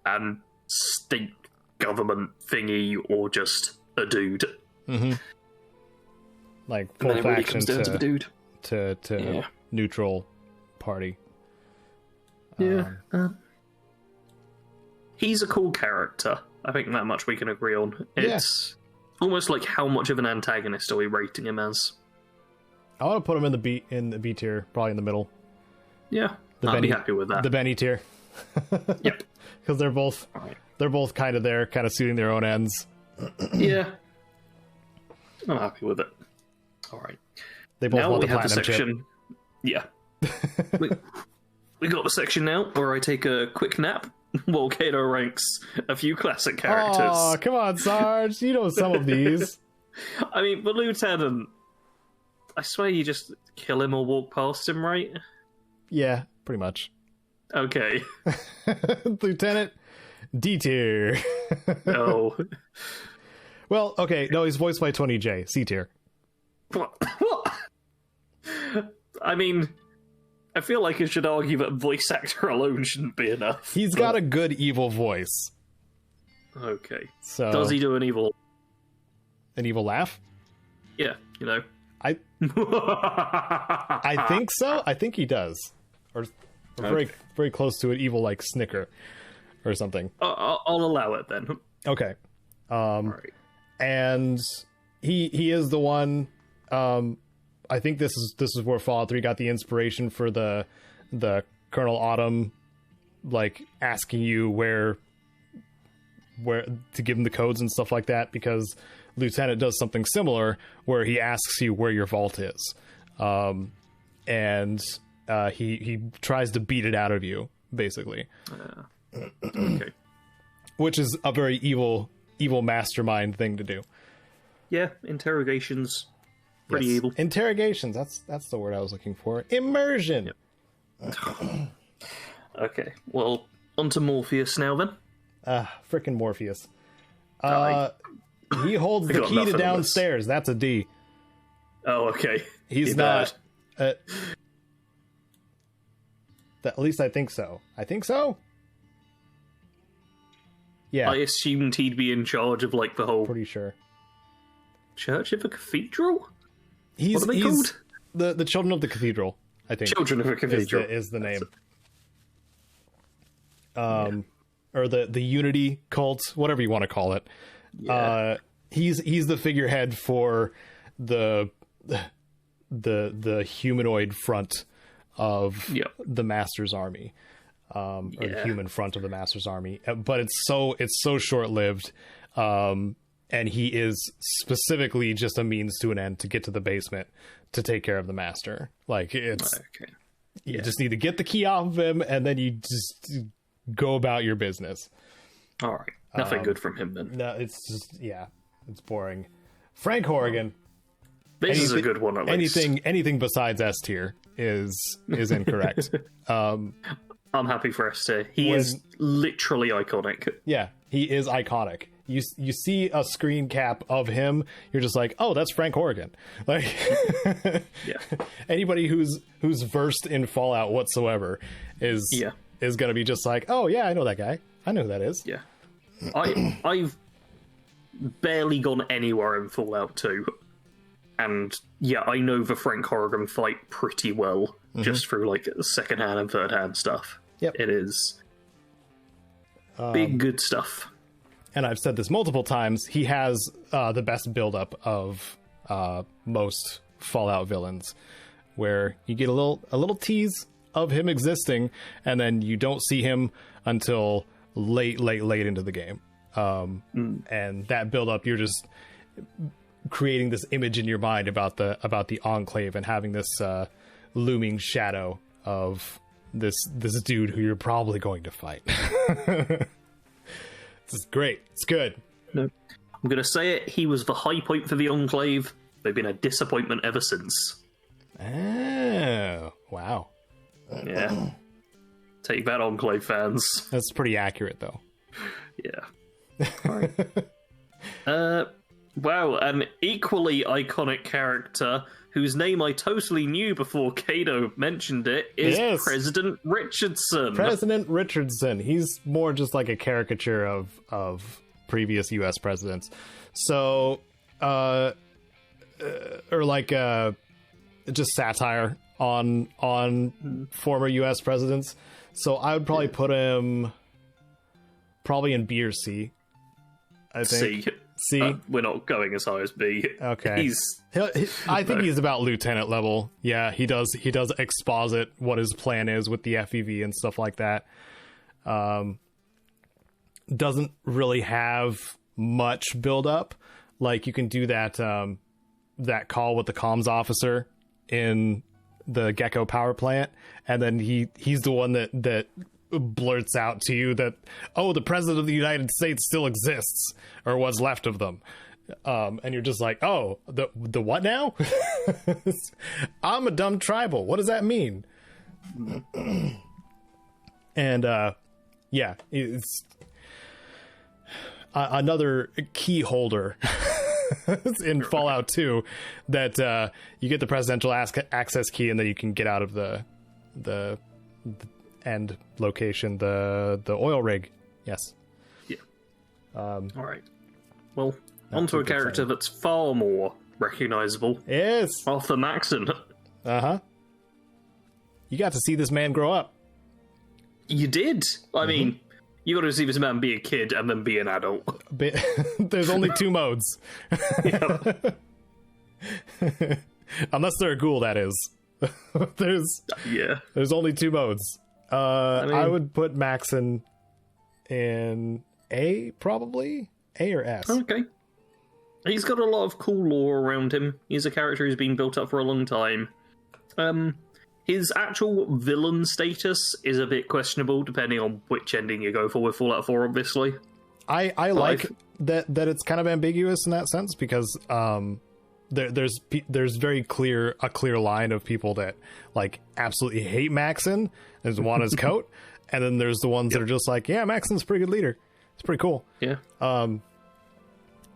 an state government thingy or just a dude. Mm-hmm. Like, full faction to neutral party. Yeah. He's a cool character. I think that much we can agree on. It's almost like how much of an antagonist are we rating him as? I want to put him in the B tier, probably in the middle. Yeah, I'd be happy with that. The Benny tier. Yep. Because they're both kind of there, kind of suiting their own ends. Yeah. I'm happy with it. All right. They both now want we the have the platinum section. chip. Yeah. we got the section now where I take a quick nap while Caedo ranks a few classic characters. Oh, come on, Sarge. You know some of these. I mean, the Lieutenant, I swear you just kill him or walk past him, right? Yeah, pretty much. Okay. Lieutenant, D tier. No. Well, okay, no, he's voiced by Tony J, C tier. What? I mean, I feel like I should argue that voice actor alone shouldn't be enough. He's got a good evil voice. Okay. So does he do an evil laugh? Yeah, you know. I think so. I think he does. Or very very close to an evil like snicker or something. I'll allow it then. Okay. Right. And he is the one. I think this is where Fallout 3 got the inspiration for the Colonel Autumn, like asking you where to give him the codes and stuff like that, because Lieutenant does something similar where he asks you where your vault is, and he tries to beat it out of you, basically. Okay. Which is a very evil mastermind thing to do. Yeah, interrogations. Pretty evil. Interrogations, that's the word I was looking for. Immersion. Yep. Okay, well, on to Morpheus now then. Frickin' Morpheus. He holds the key to downstairs. That's a D. Oh, okay. He's not. At least I think so. Yeah. I assumed he'd be in charge of, like, the whole... Pretty sure. Church of a Cathedral? What are they called? the Children of the Cathedral, I think. Children of the Cathedral is the name. Or the Unity cult, whatever you want to call it. Yeah. He's the figurehead for the humanoid front of the Master's army, or the human front of the Master's army. But it's so short-lived, and he is specifically just a means to an end to get to the basement to take care of the Master. Like, it's you just need to get the key off of him, and then you just go about your business. All right, nothing good from him then. No, it's just it's boring. Frank Horrigan. This is a good one, at least. Anything besides S tier is incorrect. I'm happy for S tier. He is literally iconic. Yeah, he is iconic. You see a screen cap of him, you're just like, oh, that's Frank Horrigan. Like, anybody who's versed in Fallout whatsoever is gonna be just like, oh yeah, I know that guy. I know who that is. Yeah, I've barely gone anywhere in Fallout 2. And I know the Frank Horrigan fight pretty well, just through like second-hand and third-hand stuff. Yep. It is big, good stuff. And I've said this multiple times, he has the best build-up of most Fallout villains, where you get a little tease of him existing, and then you don't see him until late into the game. And that build-up, you're just creating this image in your mind about the Enclave and having this looming shadow of this dude who you're probably going to fight. This is great. It's good. No, I'm gonna say it. He was the high point for the Enclave. They've been a disappointment ever since. Oh, wow. Yeah. Take that, Enclave fans. That's pretty accurate, though. Yeah. All right. Wow, an equally iconic character whose name I totally knew before Caedo mentioned it is President Richardson. President Richardson. He's more just like a caricature of previous U.S. presidents. So, or like just satire on former U.S. presidents. So I would probably put him probably in B or C. I think. C. We're not going as high as B. Okay. I think he's about lieutenant level. Yeah, he does exposit what his plan is with the FEV and stuff like that. Doesn't really have much build up. Like, you can do that call with the comms officer in the Gecko power plant, and then he's the one that blurts out to you that, oh, the president of the United States still exists, or what's left of them, and you're just like, oh, the what now? I'm a dumb tribal. What does that mean? And it's another key holder in Fallout 2 that you get the presidential access key, and then you can get out of the end location, the oil rig. Yes. Yeah. All right. Well, onto a character that's far more recognizable. Yes. Arthur Maxon. Uh-huh. You got to see this man grow up. You did. I mean, you got to see this man be a kid and then be an adult. There's only two modes. Unless they're a ghoul, that is. There's only two modes. I would put Maxon in A, probably. A or S. Okay. He's got a lot of cool lore around him. He's a character who's been built up for a long time. His actual villain status is a bit questionable, depending on which ending you go for with Fallout 4, obviously. I like that it's kind of ambiguous in that sense, because there's very clear line of people that like absolutely hate Maxon and want his coat, and then there's the ones that are just like, yeah, Maxon's a pretty good leader. It's pretty cool. Yeah.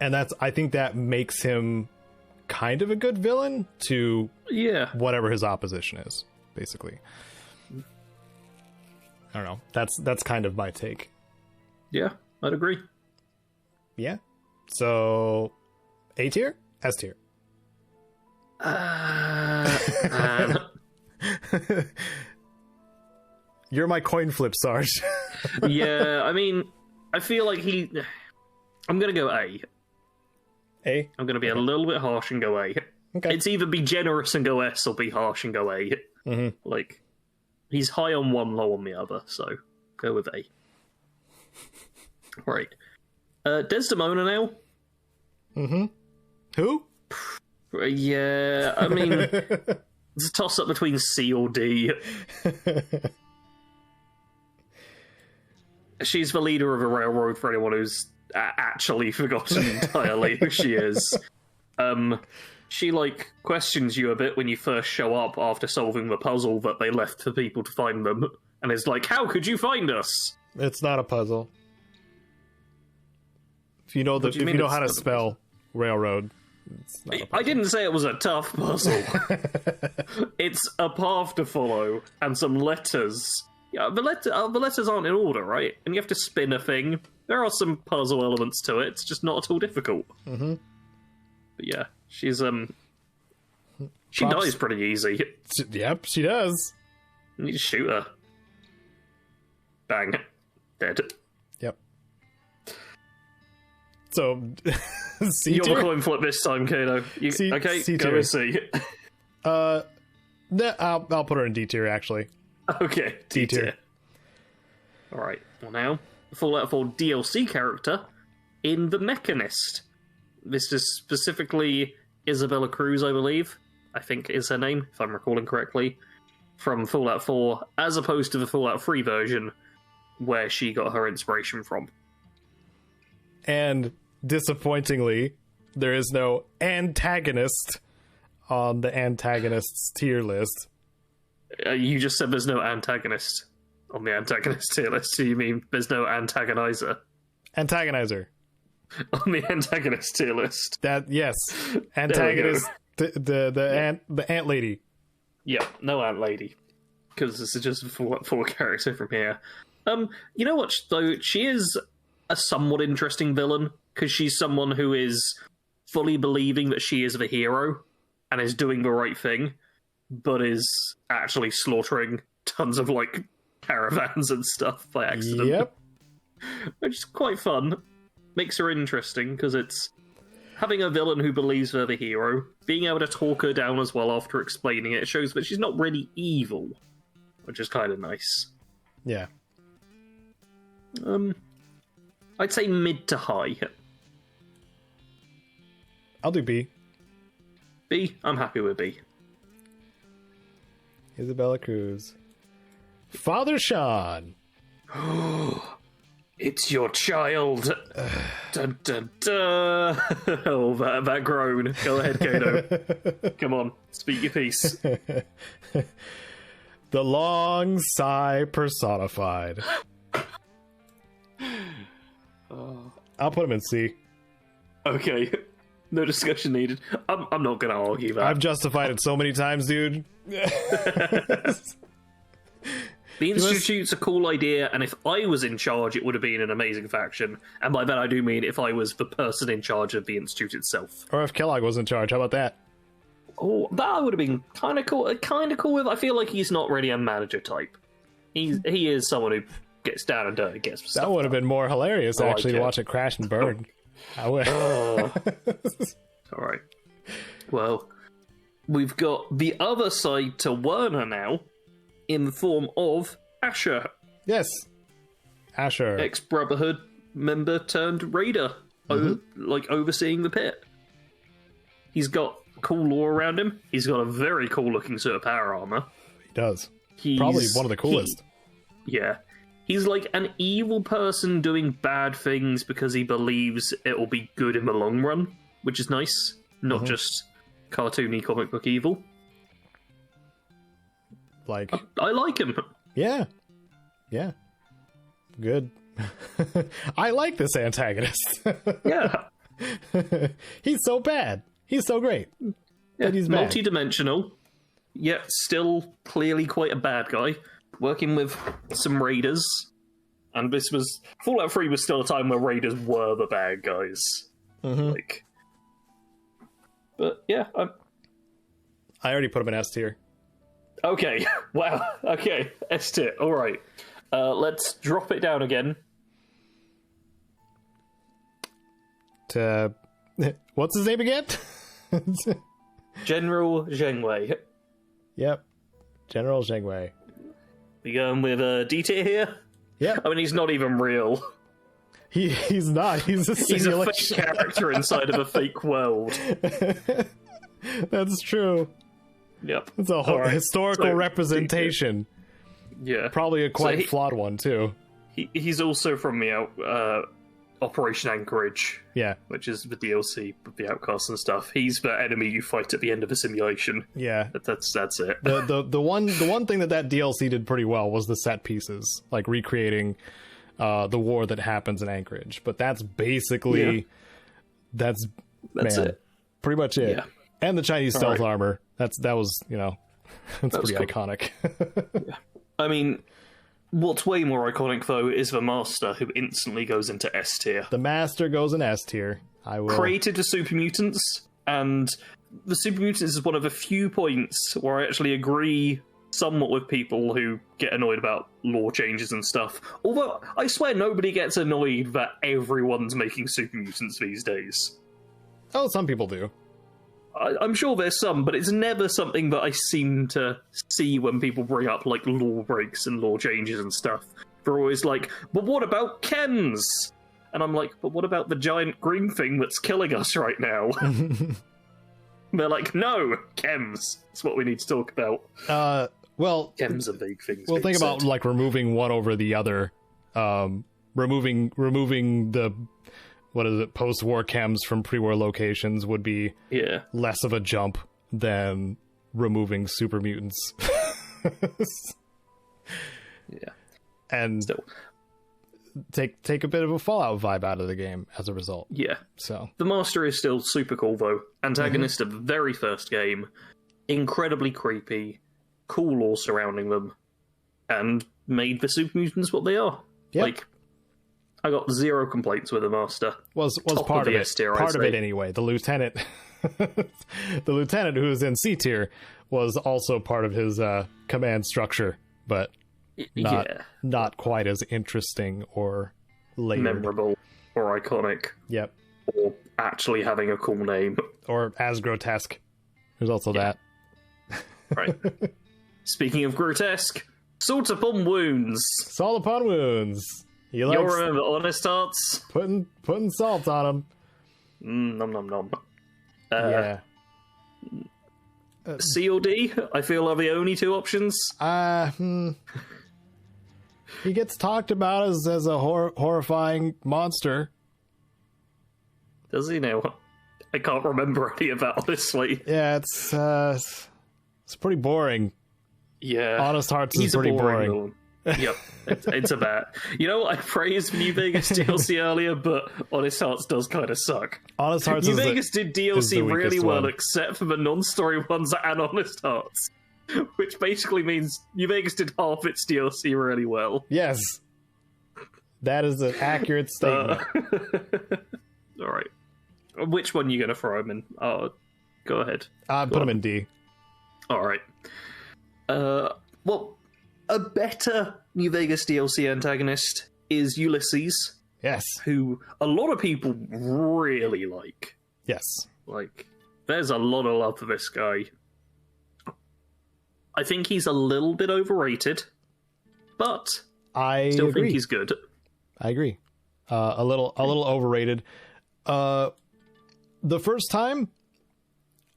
And I think that makes him kind of a good villain to whatever his opposition is, basically. I don't know. That's kind of my take. Yeah, I'd agree. Yeah. So A tier? S tier? And You're my coin flip, Sarge. yeah, I mean, I feel like I'm gonna go A. A? I'm gonna be a little bit harsh and go A. Okay. It's either be generous and go S or be harsh and go A. Mm-hmm. Like, he's high on one, low on the other, so go with A. Right. Desdemona now? Mm-hmm. Who? Yeah, I mean, it's a toss-up between C or D. She's the leader of a railroad for anyone who's actually forgotten entirely who she is. She, like, questions you a bit when you first show up after solving the puzzle that they left for people to find them, and is like, how could you find us? It's not a puzzle. If you know how to spell railroad, it's not a puzzle. I didn't say it was a tough puzzle. It's a path to follow and some letters. Yeah, the letters aren't in order, right? And you have to spin a thing. There are some puzzle elements to it. It's just not at all difficult. Mm-hmm. But yeah, she Props. dies pretty easy. Yep, she does. You just shoot her. Bang. Dead. Yep. So, C You're tier? the coin flip this time, Caedo. Okay, C go tier. with C. I'll put her in D tier, actually. Okay, D tier. Alright, well now, Fallout 4 DLC character in The Mechanist. This is specifically Isabella Cruz, I believe. I think is her name, if I'm recalling correctly. From Fallout 4, as opposed to the Fallout 3 version, where she got her inspiration from. And disappointingly, there is no antagonist on the antagonists tier list. You just said there's no antagonist on the antagonist tier list, so you mean there's no antagonizer Antagonizer. on the antagonist tier list? That, yes. Antagonist, the ant lady. Yeah, no ant lady. Because this is just a Fallout 4 character from here. You know what, though? She is a somewhat interesting villain, because she's someone who is fully believing that she is the hero, and is doing the right thing, but is actually slaughtering tons of, like, caravans and stuff by accident. Yep. Which is quite fun. Makes her interesting, because it's having a villain who believes they're the hero, being able to talk her down as well after explaining it, shows that she's not really evil, which is kind of nice. Yeah. I'd say mid to high. I'll do B. B, I'm happy with B. Isabella Cruz. Father Sean. It's your child. Dun, dun, dun. Oh, that groan. Go ahead, Caedo. Come on, speak your piece. The long sigh personified. I'll put him in C. Okay, no discussion needed. I'm not going to argue that. I've justified it so many times, dude. The Institute's a cool idea, and if I was in charge, it would have been an amazing faction. And by that I do mean if I was the person in charge of the Institute itself. Or if Kellogg was in charge, how about that? Oh, that would have been kind of cool. Kind of cool with. I feel like he's not really a manager type. He is someone who gets down and dirty, gets stuff That would have been more hilarious, I actually, like to it. watch it crash and burn. I would. All right. Well, we've got the other side to Werner now, in the form of Asher, Yes. Asher. ex-Brotherhood member turned raider, like overseeing the pit. He's got cool lore around him. He's got a very cool-looking suit of power armor. He does. He's Probably one of the coolest. Yeah. He's like an evil person doing bad things because he believes it will be good in the long run, which is nice. Not just cartoony comic book evil. Like, I like him. yeah. Yeah. Good. I like this antagonist. Yeah. He's so bad. He's so great. Yeah, But he's bad. multi-dimensional, yet still clearly quite a bad guy, working with some raiders. And this was... Fallout 3 was still a time where raiders were the bad guys. Like... But yeah, I already put him in S tier. Okay, wow. Okay, S tier. All right. Let's drop it down again. To what's his name again? General Zheng Wei. Yep, General Zheng Wei. We going with D tier here? Yeah. I mean, he's not even real. He's not. He's a simulation. He's a fake character inside of a fake world. That's true. Yep. It's a whole historical representation. Yeah. Probably a quite flawed one, too. He's also from the Operation Anchorage. Yeah. Which is the DLC with the outcasts and stuff. He's the enemy you fight at the end of a simulation. Yeah. That's it. The one thing that DLC did pretty well was the set pieces, like recreating the war that happens in Anchorage. But that's basically that's it. Pretty much it. Yeah. And the Chinese stealth armor. That was that's pretty cool. Iconic. Yeah. I mean, what's way more iconic though is the Master, who instantly goes into S tier. The Master goes in S tier. I will. Created the Super Mutants, and the Super Mutants is one of the few points where I actually agree somewhat with people who get annoyed about lore changes and stuff. Although, I swear nobody gets annoyed that everyone's making Super Mutants these days. Oh, some people do. I'm sure there's some, but it's never something that I seem to see when people bring up, like, lore breaks and lore changes and stuff. They're always like, but what about chems? And I'm like, but what about the giant green thing that's killing us right now? They're like, no, chems. That's what we need to talk about. Well, chems are big things. Well, think about like removing one over the other. Removing the post-war chems from pre-war locations would be less of a jump than removing super mutants. Yeah, and still take a bit of a Fallout vibe out of the game as a result. Yeah. So the Master is still super cool though. Antagonist of the very first game, incredibly creepy, cool lore surrounding them, and made the Super Mutants what they are. Yep. Like, I got zero complaints with the Master. Was part of it. Part of it anyway. The lieutenant, the lieutenant who was in C tier, was also part of his command structure, but not quite as interesting or layered. Memorable or iconic. Yep. Or actually having a cool name. Or as grotesque. There's also that. Right. Speaking of grotesque, Salt Upon Wounds. Salt Upon Wounds. You remember Honest Hearts? Putting salt on them. Nom nom nom. Yeah. C or D, I feel, are the only two options. He gets talked about as a horrifying monster. Does he now? I can't remember any of that, honestly. Yeah, it's pretty boring. Yeah. Honest Hearts is pretty boring. Yep, it's a bet. You know, I praised New Vegas DLC earlier, but Honest Hearts does kind of suck. Honest Hearts New Vegas did DLC really well, one. Except for the non-story ones and Honest Hearts, which basically means New Vegas did half its DLC really well. Yes, that is an accurate statement. All right, which one are you gonna throw him in? Go ahead. Put him in D. All right. Well. A better New Vegas DLC antagonist is Ulysses. Yes. Who a lot of people really like. Yes. Like, there's a lot of love for this guy. I think he's a little bit overrated, but I still agree. think he's good. I agree. A little overrated. The first time,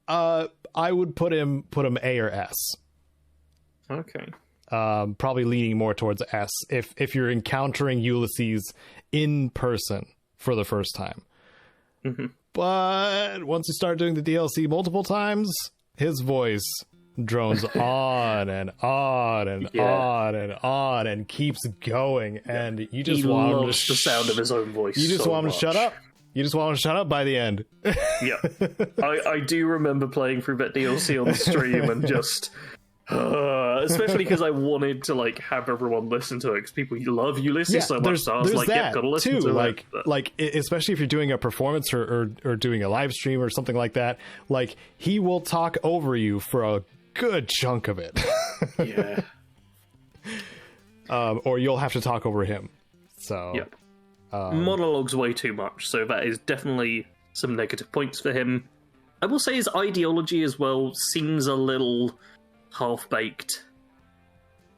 I would put him A or S. Okay. Probably leaning more towards S if you're encountering Ulysses in person for the first time. Mm-hmm. But once you start doing the DLC multiple times, his voice drones on and on and on and on and keeps going, and you just want him to the sound of his own voice. You just want him to shut up. You just want him to shut up by the end. Yeah, I do remember playing through that DLC on the stream and just Especially because I wanted to like have everyone listen to it because people love Ulysses so much. So I was like, "Yep, gotta listen to like, it." But... like especially if you're doing a performance or doing a live stream or something like that, like he will talk over you for a good chunk of it. Yeah. Or you'll have to talk over him. So yep. Monologues way too much. So that is definitely some negative points for him. I will say his ideology as well seems a little half-baked.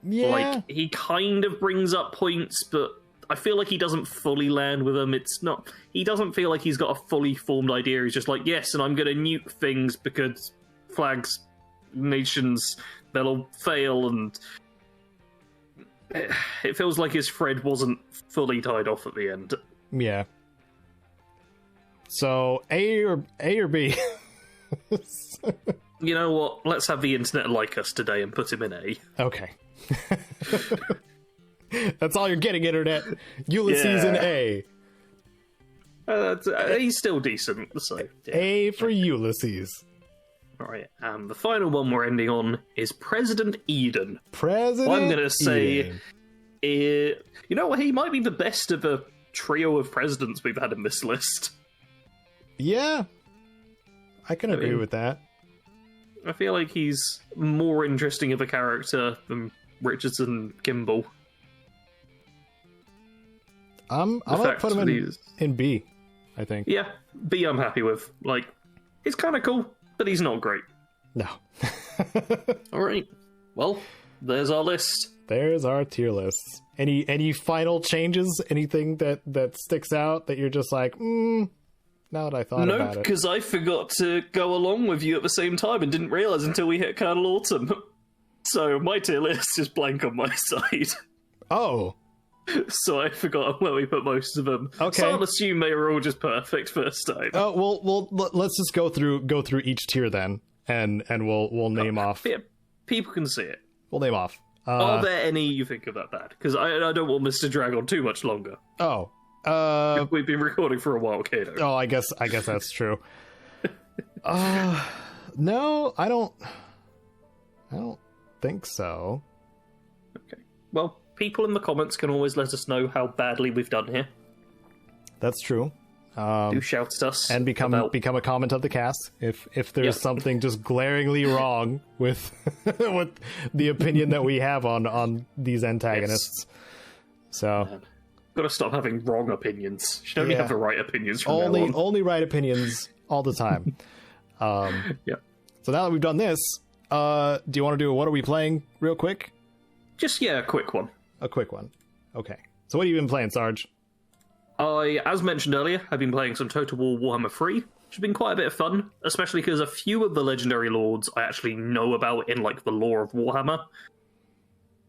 Yeah. Like, he kind of brings up points, but I feel like he doesn't fully land with them. It's not... He doesn't feel like he's got a fully formed idea. He's just like, yes, and I'm gonna nuke things because flags, nations, they'll fail, and... It feels like his thread wasn't fully tied off at the end. Yeah. So, A or B? You know what? Let's have the internet like us today and put him in A. Okay. That's all you're getting, internet. Ulysses in A. He's still decent, so... Yeah. A for Ulysses. Alright, and the final one we're ending on is President Eden. President I'm gonna say... Eden. You know what? He might be the best of a trio of presidents we've had in this list. Yeah. I can agree with that. I feel like he's more interesting of a character than Richardson Kimball. I'm gonna put him in B, I think. Yeah, B I'm happy with. Like, he's kind of cool, but he's not great. No. Alright, well, there's our list. There's our tier lists. Any final changes? Anything that sticks out that you're just like, now that I thought about it? Nope, because I forgot to go along with you at the same time and didn't realise until we hit Colonel Autumn. So my tier list is blank on my side. Oh. So I forgot where we put most of them. Okay. So I'll assume they were all just perfect first time. Oh, well, let's just go through each tier then, and we'll name off. Yeah, people can see it. We'll name off. Are there any you think of that bad? Because I don't want this to drag on too much longer. Oh. We've been recording for a while, Caedo. Oh, I guess that's true. No, I don't think so. Okay. Well, people in the comments can always let us know how badly we've done here. That's true. Do shout at us and become a comment of the cast if there's something just glaringly wrong with with the opinion that we have on these antagonists. Yes. So gotta stop having wrong opinions. You should only have the right opinions from now on. Only right opinions all the time. Yeah. So now that we've done this, do you want to do a what are we playing real quick? Just a quick one. A quick one. Okay. So what have you been playing, Sarge? As mentioned earlier, I've been playing some Total War Warhammer 3, which has been quite a bit of fun, especially because a few of the legendary lords I actually know about in, like, the lore of Warhammer.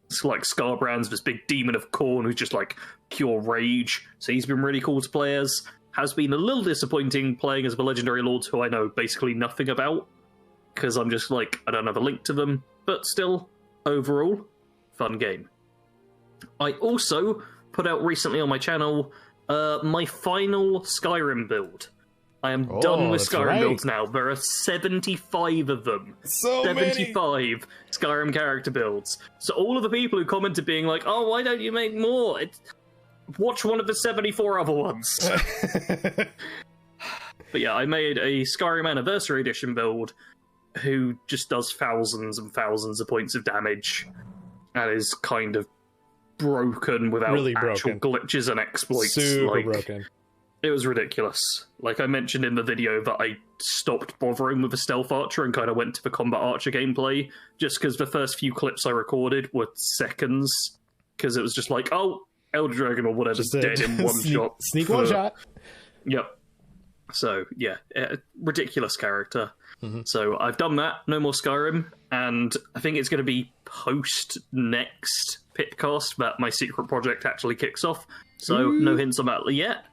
It's like Scarbrand's this big demon of Khorne who's just, like, pure rage, so he's been really cool to play as. Has been a little disappointing playing as the legendary lords who I know basically nothing about, because I'm just, like, I don't have a link to them, but still, overall, fun game. I also put out recently on my channel my final Skyrim build. I am done with Skyrim builds now. There are 75 of them. So 75 many. Skyrim character builds. So all of the people who commented being like, oh, why don't you make more? Watch one of the 74 other ones. But yeah, I made a Skyrim Anniversary Edition build who just does thousands and thousands of points of damage and is kind of broken without really actual glitches and exploits. Super broken. It was ridiculous. Like I mentioned in the video that I stopped bothering with the stealth archer and kind of went to the combat archer gameplay just because the first few clips I recorded were seconds because it was just like, oh, Elder Dragon or whatever's dead in one shot. Sneak one shot. Yep. So yeah, ridiculous character. Mm-hmm. So I've done that. No more Skyrim, and I think it's going to be post next PIPCAST that my secret project actually kicks off. So no hints on that yet.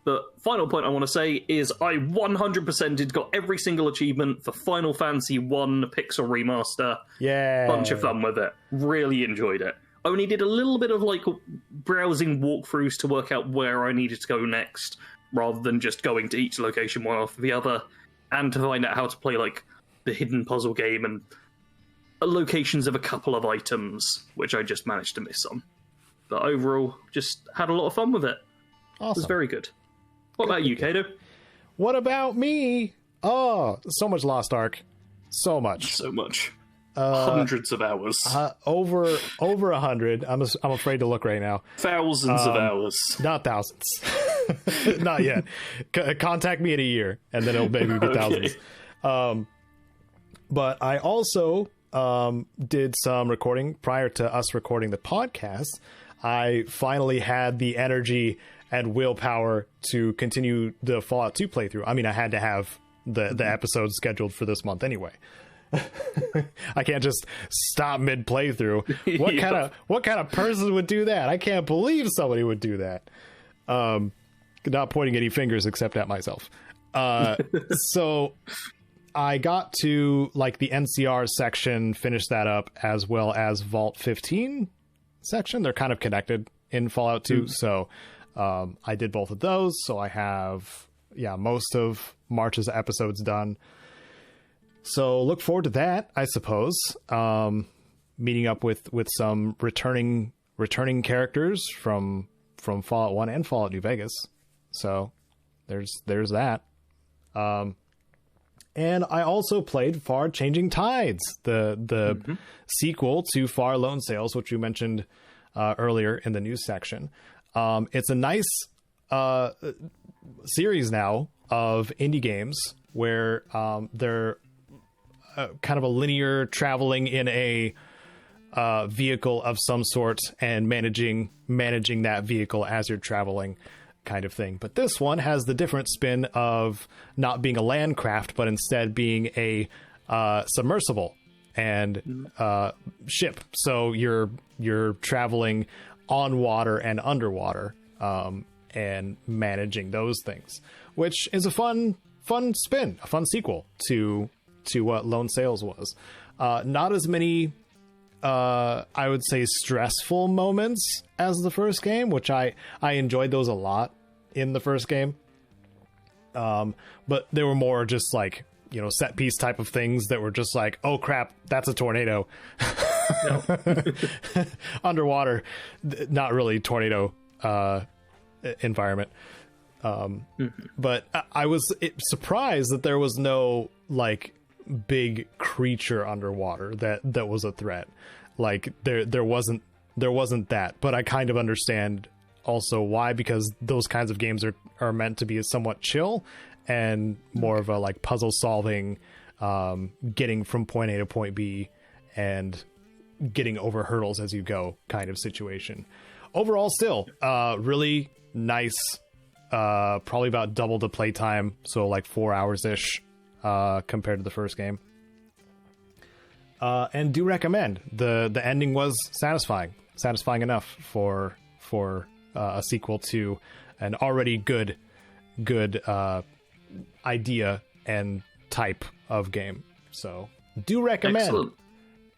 But final point I want to say is I 100%ed got every single achievement for Final Fantasy 1 Pixel Remaster. Yeah. Bunch of fun with it. Really enjoyed it. Only did a little bit of like browsing walkthroughs to work out where I needed to go next, rather than just going to each location one after the other, and to find out how to play like the hidden puzzle game and locations of a couple of items, which I just managed to miss on. But overall, just had a lot of fun with it. Awesome. It was very good. What about you, Caedo? What about me? Oh, so much Lost Ark. So much. So much. Hundreds of hours. Over 100. I'm afraid to look right now. Thousands of hours. Not thousands. Not yet. Contact me in a year, and then it'll maybe be thousands. But I also did some recording prior to us recording the podcast. I finally had the energy and willpower to continue the Fallout 2 playthrough. I mean, I had to have the episodes scheduled for this month anyway. I can't just stop mid playthrough. What kind of person would do that? I can't believe somebody would do that. Not pointing any fingers except at myself. So I got to like the NCR section, finished that up, as well as Vault 15 section. They're kind of connected in Fallout 2. So I did both of those. So I have most of March's episodes done. So look forward to that, I suppose. Meeting up with some returning characters from Fallout 1 and Fallout New Vegas. So there's that. And I also played Far Changing Tides, the sequel to Far Lone Sails, which you mentioned earlier in the news section. It's a nice series now of indie games where they're kind of a linear traveling in a vehicle of some sort and managing that vehicle as you're traveling kind of thing. But this one has the different spin of not being a land craft, but instead being a submersible and ship. So you're traveling on water and underwater and managing those things, which is a fun spin, a fun sequel to what Lone Sails was. Not as many, I would say, stressful moments as the first game, which I enjoyed those a lot in the first game. But they were more just like, set piece type of things that were just like, oh crap, that's a tornado. Underwater, not really tornado environment. But I was surprised that there was no like big creature underwater that was a threat. Like there wasn't that, but I kind of understand also why, because those kinds of games are meant to be somewhat chill and more of a like puzzle solving, getting from point A to point B and getting over hurdles as you go kind of situation. Overall, still really nice. Probably about double the playtime, so like 4 hours ish compared to the first game. And do recommend. The ending was satisfying enough for a sequel to an already good idea and type of game. So do recommend. Excellent.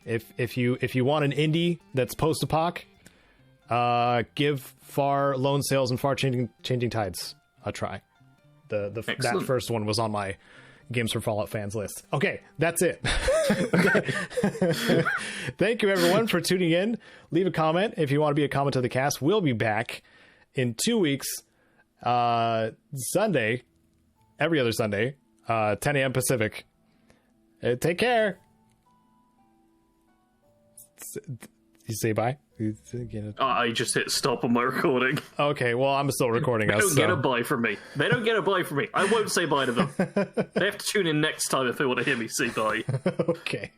If you want an indie that's post-apoc, give Far Lone Sails and Far Changing Tides a try. That first one was on my Games for Fallout fans list. Okay, that's it. Thank you everyone for tuning in. Leave a comment if you want to be a comment to the cast. We'll be back in 2 weeks, Sunday, every other Sunday, 10 a.m. Pacific. Take care. You say bye? I just hit stop on my recording. Okay, well, I'm still recording They us. don't get a bye from me. They don't get a bye from me. I won't say bye to them. They have to tune in next time if they want to hear me say bye. Okay.